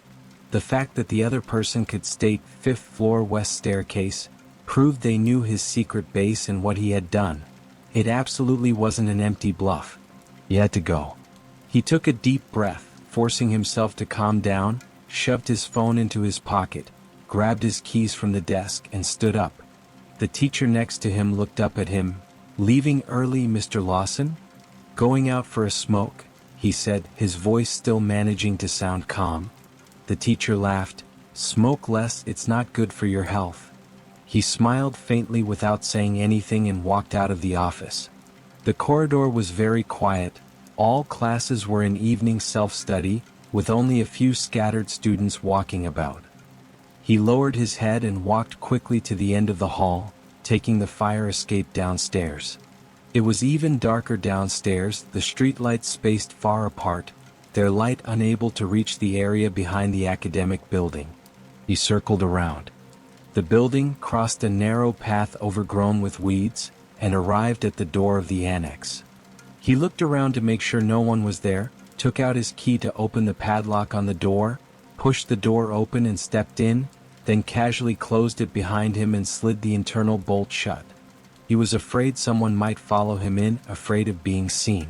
Speaker 1: The fact that the other person could state 5th floor west staircase proved they knew his secret base and what he had done. It absolutely wasn't an empty bluff. He had to go. He took a deep breath, forcing himself to calm down, shoved his phone into his pocket, grabbed his keys from the desk and stood up. The teacher next to him looked up at him. Leaving early, Mr. Lawson? Going out for a smoke? He said, his voice still managing to sound calm. The teacher laughed. Smoke less, it's not good for your health. He smiled faintly without saying anything and walked out of the office. The corridor was very quiet. All classes were in evening self-study, with only a few scattered students walking about. He lowered his head and walked quickly to the end of the hall, taking the fire escape downstairs. It was even darker downstairs, the streetlights spaced far apart, their light unable to reach the area behind the academic building. He circled around. The building crossed a narrow path overgrown with weeds, and arrived at the door of the annex. He looked around to make sure no one was there, took out his key to open the padlock on the door, pushed the door open and stepped in, then casually closed it behind him and slid the internal bolt shut. He was afraid someone might follow him in, afraid of being seen.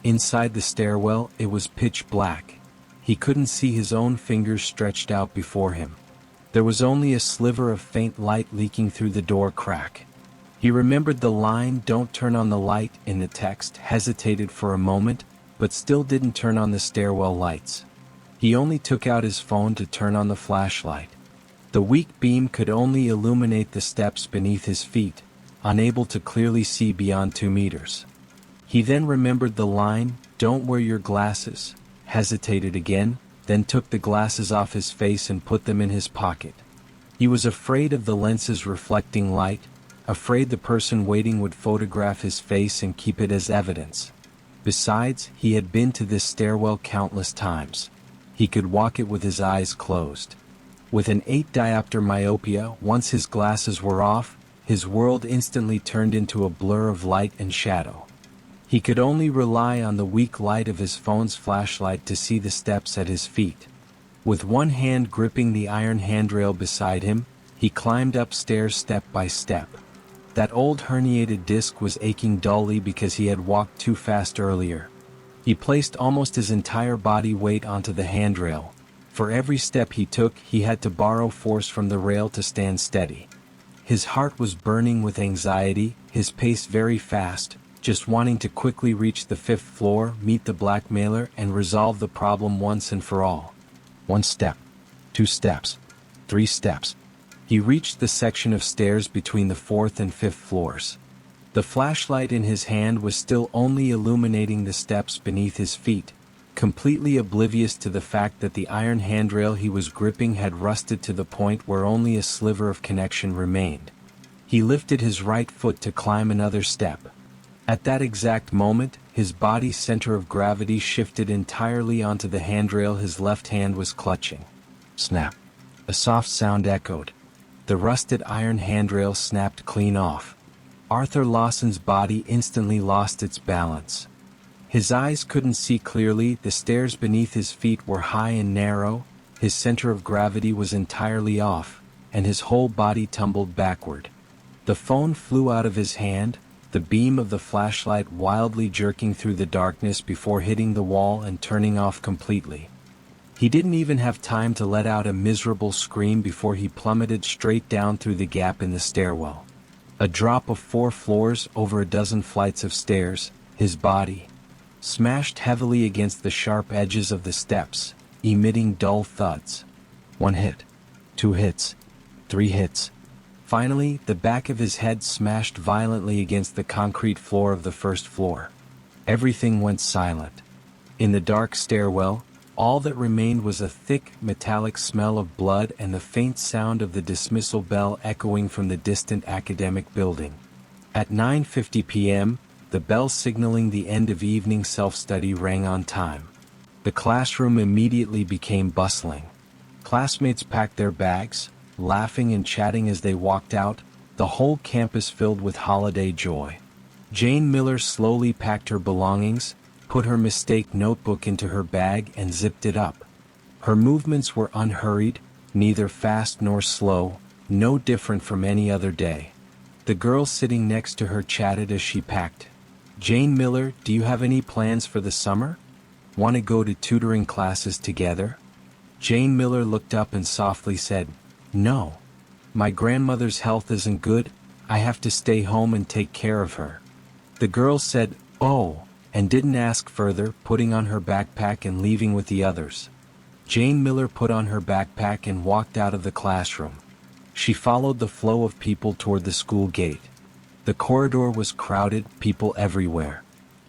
Speaker 1: Inside the stairwell, it was pitch black. He couldn't see his own fingers stretched out before him. There was only a sliver of faint light leaking through the door crack. He remembered the line, "Don't turn on the light," in the text, hesitated for a moment, but still didn't turn on the stairwell lights. He only took out his phone to turn on the flashlight. The weak beam could only illuminate the steps beneath his feet, unable to clearly see beyond 2 meters. He then remembered the line, "Don't wear your glasses," hesitated again, then took the glasses off his face and put them in his pocket. He was afraid of the lenses reflecting light, afraid the person waiting would photograph his face and keep it as evidence. Besides, he had been to this stairwell countless times. He could walk it with his eyes closed. With an 8 diopter myopia, once his glasses were off, his world instantly turned into a blur of light and shadow. He could only rely on the weak light of his phone's flashlight to see the steps at his feet. With one hand gripping the iron handrail beside him, he climbed upstairs step by step. That old herniated disc was aching dully because he had walked too fast earlier. He placed almost his entire body weight onto the handrail. For every step he took, he had to borrow force from the rail to stand steady. His heart was burning with anxiety, his pace very fast, just wanting to quickly reach the 5th floor, meet the blackmailer, and resolve the problem once and for all. 1 step, 2 steps, 3 steps. He reached the section of stairs between the 4th and 5th floors. The flashlight in his hand was still only illuminating the steps beneath his feet, completely oblivious to the fact that the iron handrail he was gripping had rusted to the point where only a sliver of connection remained. He lifted his right foot to climb another step. At that exact moment, his body's center of gravity shifted entirely onto the handrail his left hand was clutching. Snap. A soft sound echoed. The rusted iron handrail snapped clean off. Arthur Lawson's body instantly lost its balance. His eyes couldn't see clearly, the stairs beneath his feet were high and narrow, his center of gravity was entirely off, and his whole body tumbled backward. The phone flew out of his hand, the beam of the flashlight wildly jerking through the darkness before hitting the wall and turning off completely. He didn't even have time to let out a miserable scream before he plummeted straight down through the gap in the stairwell. A drop of 4 floors over a dozen flights of stairs, his body smashed heavily against the sharp edges of the steps, emitting dull thuds. 1 hit. 2 hits. 3 hits. Finally, the back of his head smashed violently against the concrete floor of the first floor. Everything went silent. In the dark stairwell, all that remained was a thick, metallic smell of blood and the faint sound of the dismissal bell echoing from the distant academic building. At 9:50 p.m., the bell signaling the end of evening self-study rang on time. The classroom immediately became bustling. Classmates packed their bags, laughing and chatting as they walked out, the whole campus filled with holiday joy. Jane Miller slowly packed her belongings, put her mistake notebook into her bag and zipped it up. Her movements were unhurried, neither fast nor slow, no different from any other day. The girl sitting next to her chatted as she packed. "Jane Miller, do you have any plans for the summer? Want to go to tutoring classes together?" Jane Miller looked up and softly said, "No. My grandmother's health isn't good, I have to stay home and take care of her." The girl said, "Oh," and didn't ask further, putting on her backpack and leaving with the others. Jane Miller put on her backpack and walked out of the classroom. She followed the flow of people toward the school gate. The corridor was crowded, people everywhere.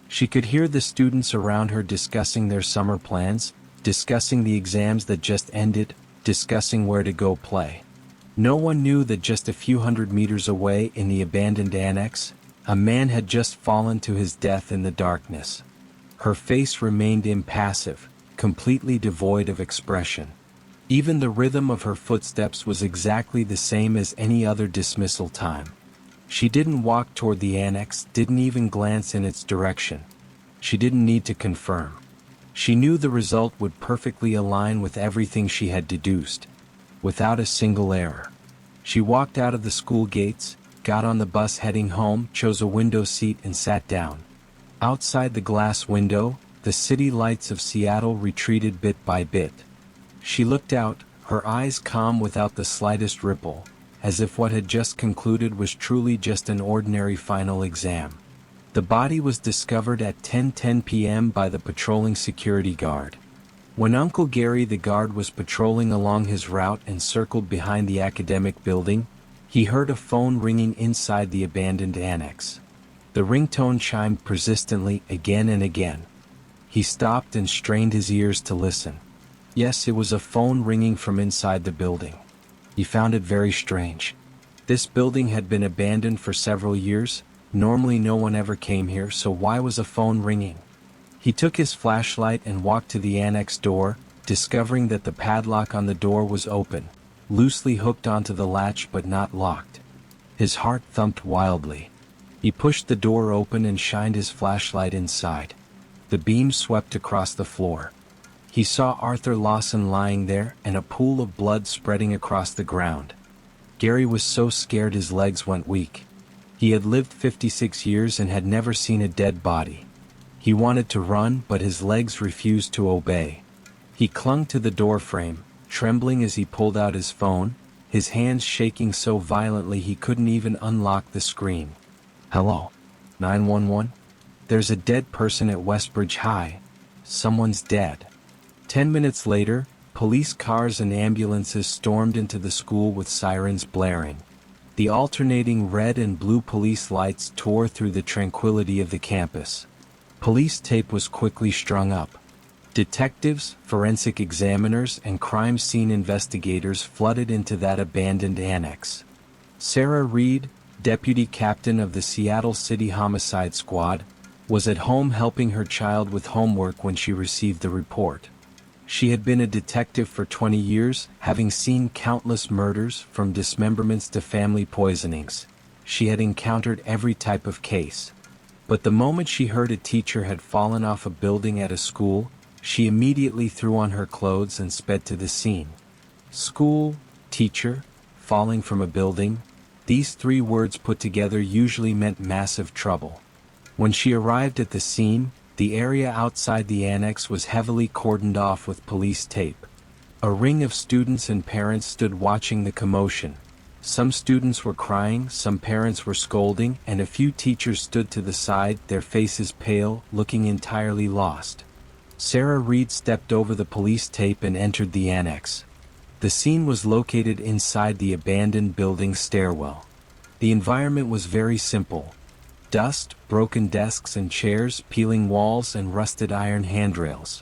Speaker 1: She could hear the students around her discussing their summer plans, discussing the exams that just ended, discussing where to go play. No one knew that just a few hundred meters away in the abandoned annex, a man had just fallen to his death in the darkness. Her face remained impassive, completely devoid of expression. Even the rhythm of her footsteps was exactly the same as any other dismissal time. She didn't walk toward the annex, didn't even glance in its direction. She didn't need to confirm. She knew the result would perfectly align with everything she had deduced, without a single error. She walked out of the school gates, got on the bus heading home, chose a window seat and sat down. Outside the glass window, the city lights of Seattle retreated bit by bit. She looked out, her eyes calm without the slightest ripple, as if what had just concluded was truly just an ordinary final exam. The body was discovered at 10:10 p.m. by the patrolling security guard. When Uncle Gary the guard was patrolling along his route and circled behind the academic building, he heard a phone ringing inside the abandoned annex. The ringtone chimed persistently again and again. He stopped and strained his ears to listen. Yes, it was a phone ringing from inside the building. He found it very strange. This building had been abandoned for several years. Normally no one ever came here, so why was a phone ringing? He took his flashlight and walked to the annex door, discovering that the padlock on the door was open, loosely hooked onto the latch but not locked. His heart thumped wildly. He pushed the door open and shined his flashlight inside. The beam swept across the floor. He saw Arthur Lawson lying there and a pool of blood spreading across the ground. Gary was so scared his legs went weak. He had lived 56 years and had never seen a dead body. He wanted to run, but his legs refused to obey. He clung to the doorframe, trembling as he pulled out his phone, his hands shaking so violently he couldn't even unlock the screen. "Hello? 911? There's a dead person at Westbridge High. Someone's dead." 10 minutes later, police cars and ambulances stormed into the school with sirens blaring. The alternating red and blue police lights tore through the tranquility of the campus. Police tape was quickly strung up. Detectives, forensic examiners, and crime scene investigators flooded into that abandoned annex. Sarah Reed, deputy captain of the Seattle City Homicide Squad, was at home helping her child with homework when she received the report. She had been a detective for 20 years, having seen countless murders, from dismemberments to family poisonings. She had encountered every type of case. But the moment she heard a teacher had fallen off a building at a school, she immediately threw on her clothes and sped to the scene. School, teacher, falling from a building. These three words put together usually meant massive trouble. When she arrived at the scene, the area outside the annex was heavily cordoned off with police tape. A ring of students and parents stood watching the commotion. Some students were crying, some parents were scolding, and a few teachers stood to the side, their faces pale, looking entirely lost. Sarah Reed stepped over the police tape and entered the annex. The scene was located inside the abandoned building stairwell. The environment was very simple. Dust, broken desks and chairs, peeling walls, and rusted iron handrails.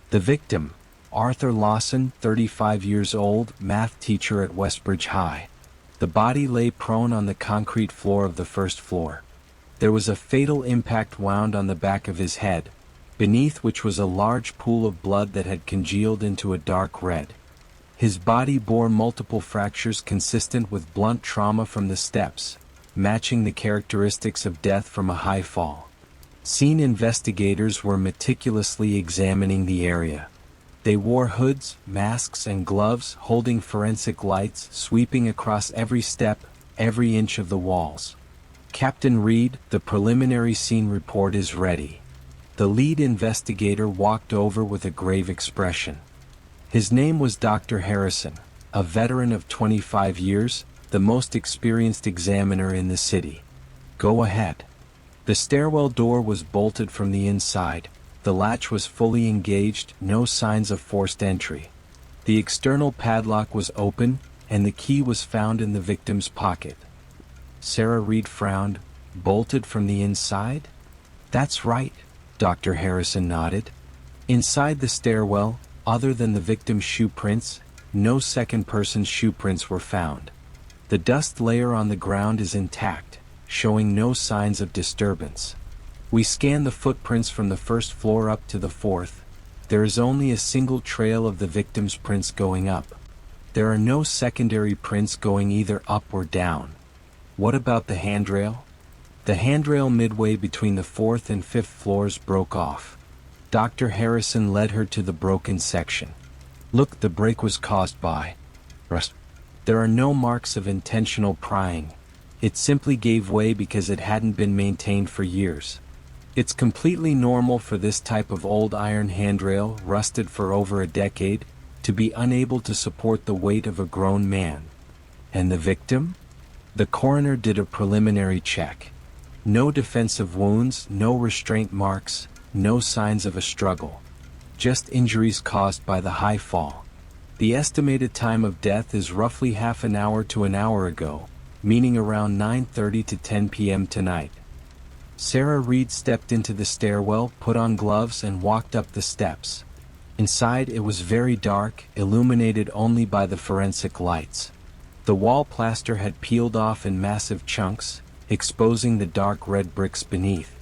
Speaker 1: The victim, Arthur Lawson, 35 years old, math teacher at Westbridge High. The body lay prone on the concrete floor of the first floor. There was a fatal impact wound on the back of his head, beneath which was a large pool of blood that had congealed into a dark red. His body bore multiple fractures consistent with blunt trauma from the steps, matching the characteristics of death from a high fall. Scene investigators were meticulously examining the area. They wore hoods, masks, and gloves, holding forensic lights, sweeping across every step, every inch of the walls. Captain Reed, the preliminary scene report is ready. The lead investigator walked over with a grave expression. His name was Dr. Harrison, a veteran of 25 years, the most experienced examiner in the city. Go ahead. The stairwell door was bolted from the inside. The latch was fully engaged, no signs of forced entry. The external padlock was open, and the key was found in the victim's pocket. Sarah Reed frowned. Bolted from the inside? That's right, Dr. Harrison nodded. Inside the stairwell, other than the victim's shoe prints, no second person's shoe prints were found. The dust layer on the ground is intact, showing no signs of disturbance. We scanned the footprints from the first floor up to the fourth. There is only a single trail of the victim's prints going up. There are no secondary prints going either up or down. What about the handrail? The handrail midway between the fourth and fifth floors broke off. Dr. Harrison led her to the broken section. Look, the break was caused by rust. There are no marks of intentional prying. It simply gave way because it hadn't been maintained for years. It's completely normal for this type of old iron handrail, rusted for over a decade, to be unable to support the weight of a grown man. And the victim? The coroner did a preliminary check. No defensive wounds, no restraint marks, no signs of a struggle. Just injuries caused by the high fall. The estimated time of death is roughly half an hour to an hour ago, meaning around 9:30 to 10 p.m. tonight. Sarah Reed stepped into the stairwell, put on gloves, and walked up the steps. Inside it was very dark, illuminated only by the forensic lights. The wall plaster had peeled off in massive chunks, exposing the dark red bricks beneath.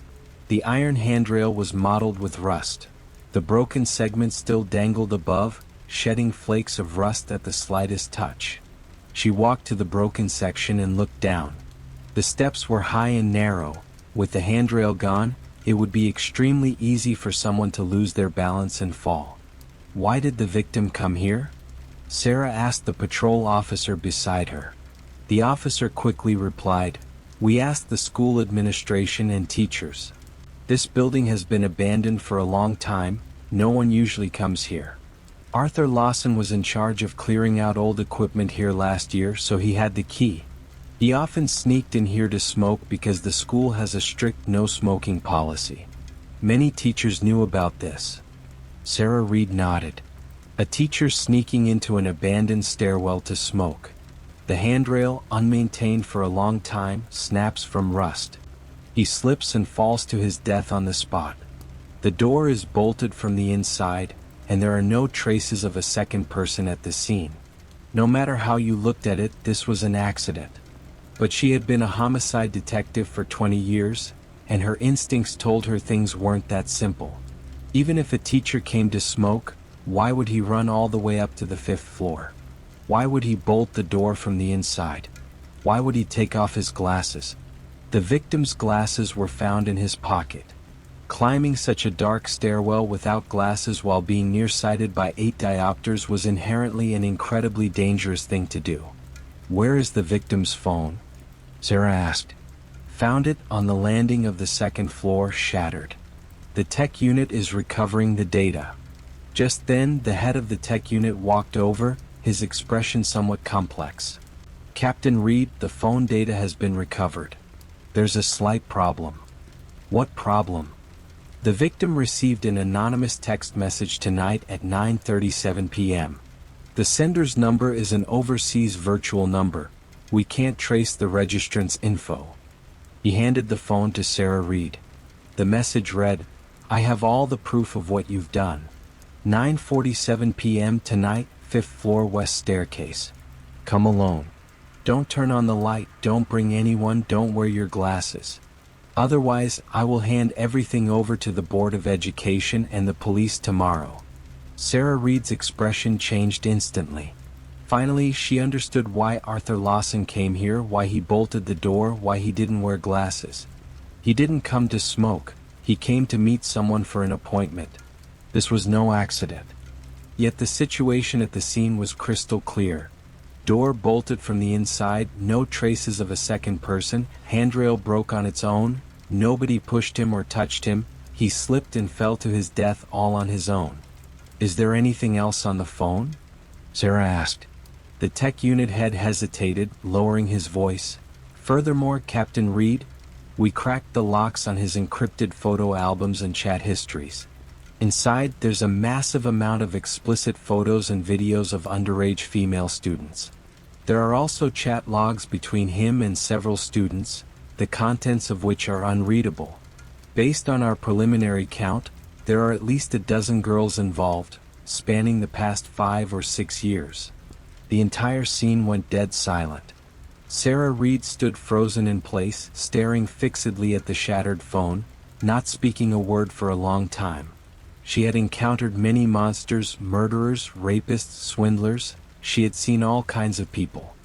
Speaker 1: The iron handrail was mottled with rust. The broken segment still dangled above, shedding flakes of rust at the slightest touch. She walked to the broken section and looked down. The steps were high and narrow. With the handrail gone, it would be extremely easy for someone to lose their balance and fall. Why did the victim come here? Sarah asked the patrol officer beside her. The officer quickly replied, "We asked the school administration and teachers. This building has been abandoned for a long time, no one usually comes here. Arthur Lawson was in charge of clearing out old equipment here last year, so he had the key. He often sneaked in here to smoke because the school has a strict no-smoking policy. Many teachers knew about this." Sarah Reed nodded. A teacher sneaking into an abandoned stairwell to smoke. The handrail, unmaintained for a long time, snaps from rust. He slips and falls to his death on the spot. The door is bolted from the inside, and there are no traces of a second person at the scene. No matter how you looked at it, this was an accident. But she had been a homicide detective for 20 years, and her instincts told her things weren't that simple. Even if a teacher came to smoke, why would he run all the way up to the 5th floor? Why would he bolt the door from the inside? Why would he take off his glasses? The victim's glasses were found in his pocket. Climbing such a dark stairwell without glasses while being nearsighted by 8 diopters was inherently an incredibly dangerous thing to do. "Where is the victim's phone?" Sarah asked. "Found it on the landing of the 2nd floor, shattered. The tech unit is recovering the data." Just then, the head of the tech unit walked over, his expression somewhat complex. "Captain Reed, the phone data has been recovered. There's a slight problem." "What problem?" "The victim received an anonymous text message tonight at 9:37 p.m. The sender's number is an overseas virtual number. We can't trace the registrant's info." He handed the phone to Sarah Reed. The message read, "I have all the proof of what you've done. 9:47 p.m. tonight, 5th floor west staircase. Come alone. Don't turn on the light, don't bring anyone, don't wear your glasses. Otherwise, I will hand everything over to the Board of Education and the police tomorrow." Sarah Reed's expression changed instantly. Finally, she understood why Arthur Lawson came here, why he bolted the door, why he didn't wear glasses. He didn't come to smoke, he came to meet someone for an appointment. This was no accident. Yet the situation at the scene was crystal clear. Door bolted from the inside, no traces of a second person, handrail broke on its own, nobody pushed him or touched him, he slipped and fell to his death all on his own. "Is there anything else on the phone?" Sarah asked. The tech unit head hesitated, lowering his voice. "Furthermore, Captain Reed, we cracked the locks on his encrypted photo albums and chat histories. Inside, there's a massive amount of explicit photos and videos of underage female students. There are also chat logs between him and several students, the contents of which are unreadable. Based on our preliminary count, there are at least a dozen girls involved, spanning the past 5 or 6 years." The entire scene went dead silent. Sarah Reed stood frozen in place, staring fixedly at the shattered phone, not speaking a word for a long time. She had encountered many monsters, murderers, rapists, swindlers. She had seen all kinds of people.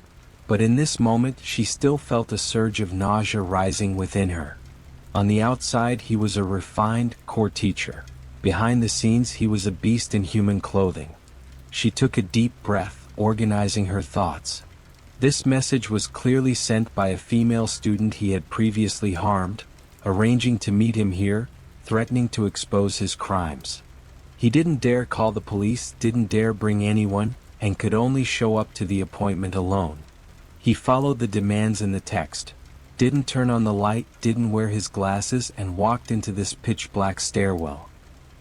Speaker 1: But in this moment, she still felt a surge of nausea rising within her. On the outside, he was a refined, core teacher. Behind the scenes, he was a beast in human clothing. She took a deep breath, organizing her thoughts. This message was clearly sent by a female student he had previously harmed, arranging to meet him here, threatening to expose his crimes. He didn't dare call the police, didn't dare bring anyone, and could only show up to the appointment alone. He followed the demands in the text, didn't turn on the light, didn't wear his glasses, and walked into this pitch-black stairwell.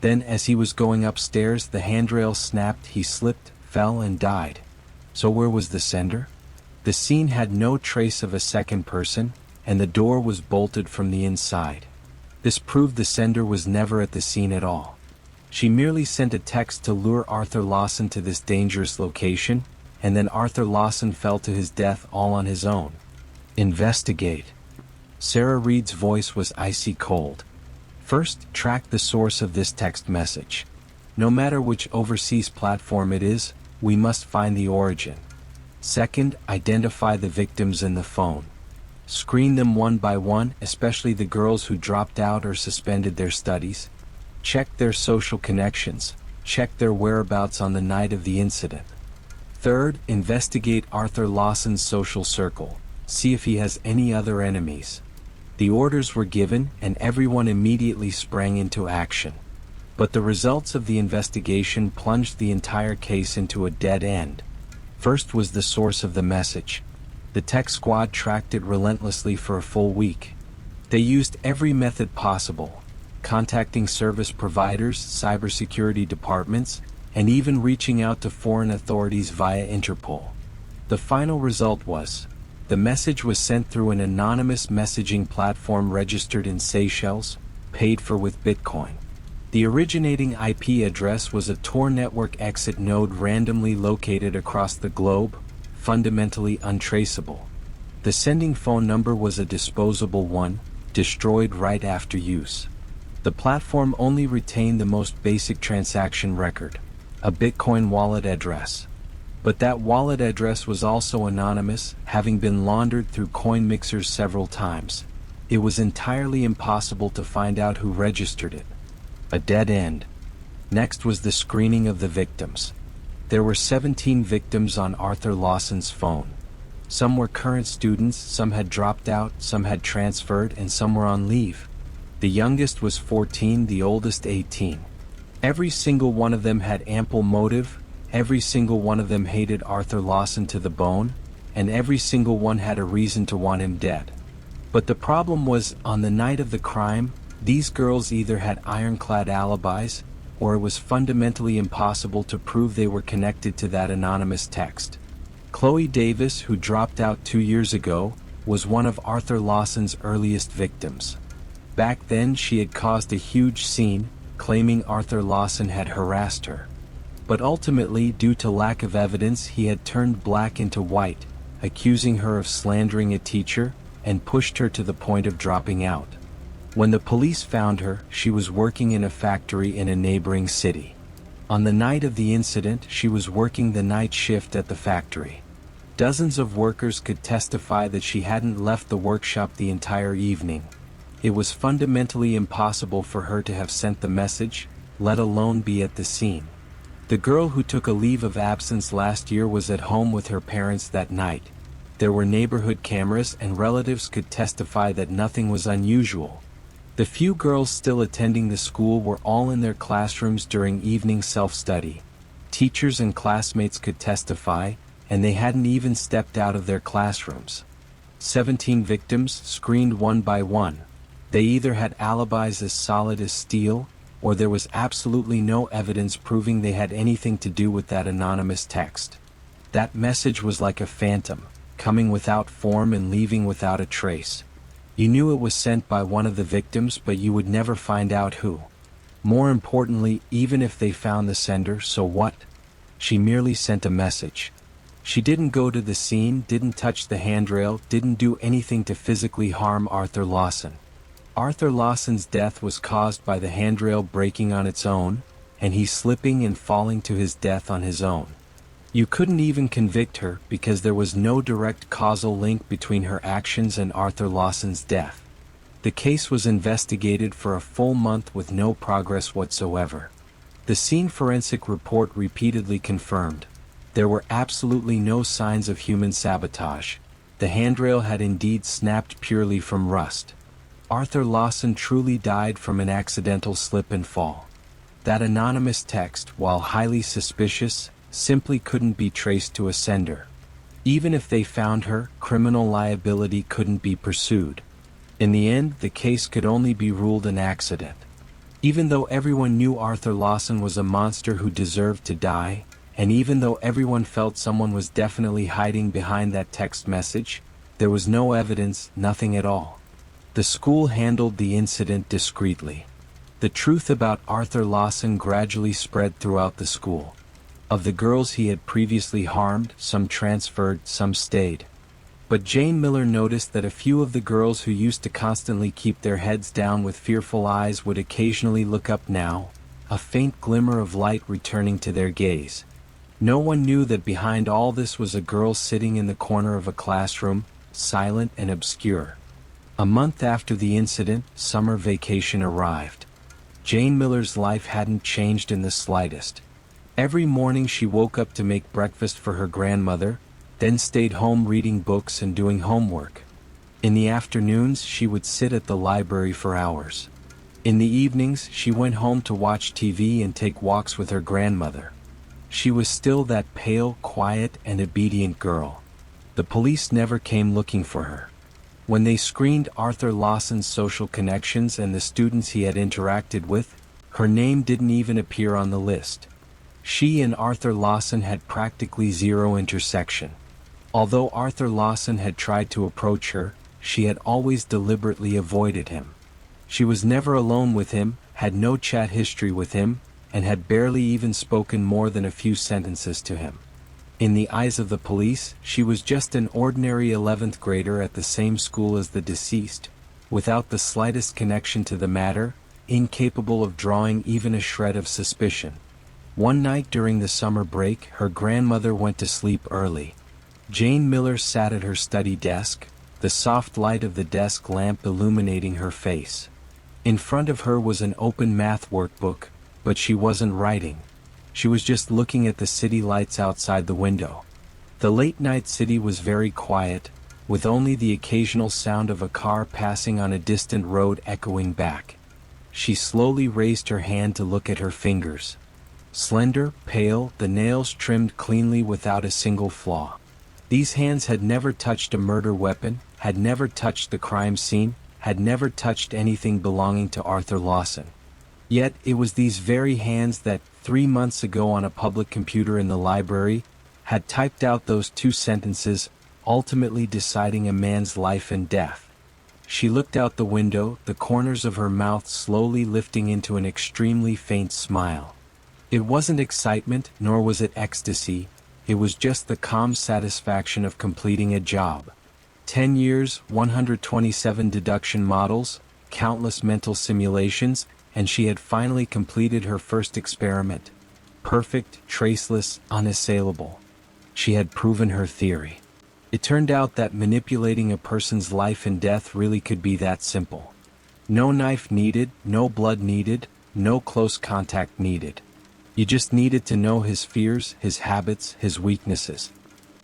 Speaker 1: Then, as he was going upstairs, the handrail snapped, he slipped, fell, and died. So where was the sender? The scene had no trace of a second person, and the door was bolted from the inside. This proved the sender was never at the scene at all. She merely sent a text to lure Arthur Lawson to this dangerous location, and then Arthur Lawson fell to his death all on his own. Investigate. Sarah Reed's voice was icy cold. First, track the source of this text message. No matter which overseas platform it is, we must find the origin. Second, identify the victims in the phone. Screen them one by one, especially the girls who dropped out or suspended their studies. Check their social connections. Check their whereabouts on the night of the incident. Third, investigate Arthur Lawson's social circle. See if he has any other enemies. The orders were given, and everyone immediately sprang into action. But the results of the investigation plunged the entire case into a dead end. First was the source of the message. The tech squad tracked it relentlessly for a full week. They used every method possible, contacting service providers, cybersecurity departments, and even reaching out to foreign authorities via Interpol. The final result was, the message was sent through an anonymous messaging platform registered in Seychelles, paid for with Bitcoin. The originating IP address was a Tor network exit node randomly located across the globe, fundamentally untraceable. The sending phone number was a disposable one, destroyed right after use. The platform only retained the most basic transaction record, a Bitcoin wallet address. But that wallet address was also anonymous, having been laundered through coin mixers several times. It was entirely impossible to find out who registered it. A dead end. Next was the screening of the victims. There were 17 victims on Arthur Lawson's phone. Some were current students, some had dropped out, some had transferred, and some were on leave. The youngest was 14, the oldest 18. Every single one of them had ample motive, every single one of them hated Arthur Lawson to the bone, and every single one had a reason to want him dead. But the problem was, on the night of the crime, these girls either had ironclad alibis, or it was fundamentally impossible to prove they were connected to that anonymous text. Chloe Davis, who dropped out 2 years ago, was one of Arthur Lawson's earliest victims. Back then she had caused a huge scene, claiming Arthur Lawson had harassed her. But ultimately, due to lack of evidence, he had turned black into white, accusing her of slandering a teacher, and pushed her to the point of dropping out. When the police found her, she was working in a factory in a neighboring city. On the night of the incident, she was working the night shift at the factory. Dozens of workers could testify that she hadn't left the workshop the entire evening. It was fundamentally impossible for her to have sent the message, let alone be at the scene. The girl who took a leave of absence last year was at home with her parents that night. There were neighborhood cameras, and relatives could testify that nothing was unusual. The few girls still attending the school were all in their classrooms during evening self-study. Teachers and classmates could testify, and they hadn't even stepped out of their classrooms. 17 victims, screened one by one. They either had alibis as solid as steel, or there was absolutely no evidence proving they had anything to do with that anonymous text. That message was like a phantom, coming without form and leaving without a trace. You knew it was sent by one of the victims, but you would never find out who. More importantly, even if they found the sender, so what? She merely sent a message. She didn't go to the scene, didn't touch the handrail, didn't do anything to physically harm Arthur Lawson. Arthur Lawson's death was caused by the handrail breaking on its own, and he slipping and falling to his death on his own. You couldn't even convict her because there was no direct causal link between her actions and Arthur Lawson's death. The case was investigated for a full month with no progress whatsoever. The scene forensic report repeatedly confirmed there were absolutely no signs of human sabotage. The handrail had indeed snapped purely from rust. Arthur Lawson truly died from an accidental slip and fall. That anonymous text, while highly suspicious, simply couldn't be traced to a sender. Even if they found her, criminal liability couldn't be pursued. In the end, the case could only be ruled an accident. Even though everyone knew Arthur Lawson was a monster who deserved to die, and even though everyone felt someone was definitely hiding behind that text message, there was no evidence, nothing at all. The school handled the incident discreetly. The truth about Arthur Lawson gradually spread throughout the school. Of the girls he had previously harmed, some transferred, some stayed. But Jane Miller noticed that a few of the girls who used to constantly keep their heads down with fearful eyes would occasionally look up now, a faint glimmer of light returning to their gaze. No one knew that behind all this was a girl sitting in the corner of a classroom, silent and obscure. A month after the incident, summer vacation arrived. Jane Miller's life hadn't changed in the slightest. Every morning she woke up to make breakfast for her grandmother, then stayed home reading books and doing homework. In the afternoons she would sit at the library for hours. In the evenings she went home to watch TV and take walks with her grandmother. She was still that pale, quiet, and obedient girl. The police never came looking for her. When they screened Arthur Lawson's social connections and the students he had interacted with, her name didn't even appear on the list. She and Arthur Lawson had practically zero intersection. Although Arthur Lawson had tried to approach her, she had always deliberately avoided him. She was never alone with him, had no chat history with him, and had barely even spoken more than a few sentences to him. In the eyes of the police, she was just an ordinary 11th grader at the same school as the deceased, without the slightest connection to the matter, incapable of drawing even a shred of suspicion. One night during the summer break, her grandmother went to sleep early. Jane Miller sat at her study desk, the soft light of the desk lamp illuminating her face. In front of her was an open math workbook, but she wasn't writing. She was just looking at the city lights outside the window. The late-night city was very quiet, with only the occasional sound of a car passing on a distant road echoing back. She slowly raised her hand to look at her fingers. Slender, pale, the nails trimmed cleanly without a single flaw. These hands had never touched a murder weapon, had never touched the crime scene, had never touched anything belonging to Arthur Lawson. Yet it was these very hands that, 3 months ago on a public computer in the library, had typed out those 2 sentences, ultimately deciding a man's life and death. She looked out the window, the corners of her mouth slowly lifting into an extremely faint smile. It wasn't excitement, nor was it ecstasy, it was just the calm satisfaction of completing a job. 10 years, 127 deduction models, countless mental simulations, and she had finally completed her first experiment. Perfect, traceless, unassailable. She had proven her theory. It turned out that manipulating a person's life and death really could be that simple. No knife needed, no blood needed, no close contact needed. You just needed to know his fears, his habits, his weaknesses.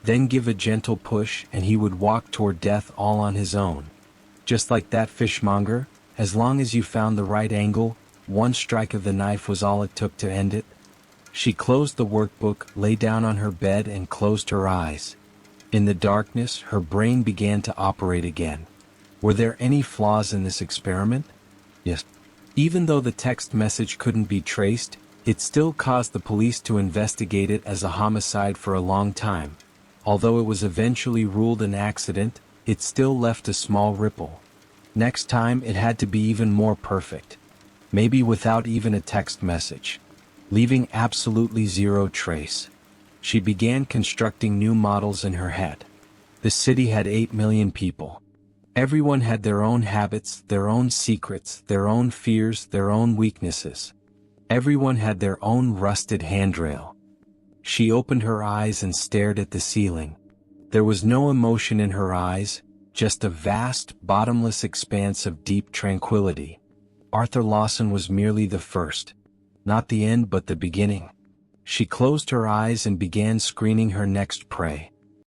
Speaker 1: Then give a gentle push and he would walk toward death all on his own. Just like that fishmonger, as long as you found the right angle, one strike of the knife was all it took to end it. She closed the workbook, lay down on her bed and closed her eyes. In the darkness, her brain began to operate again. Were there any flaws in this experiment? Yes. Even though the text message couldn't be traced, it still caused the police to investigate it as a homicide for a long time. Although it was eventually ruled an accident, it still left a small ripple. Next time it had to be even more perfect. Maybe without even a text message. Leaving absolutely zero trace. She began constructing new models in her head. The city had 8 million people. Everyone had their own habits, their own secrets, their own fears, their own weaknesses. Everyone had their own rusted handrail. She opened her eyes and stared at the ceiling. There was no emotion in her eyes, just a vast, bottomless expanse of deep tranquility. Arthur Lawson was merely the first. Not the end but the beginning. She closed her eyes and began screening her next prey.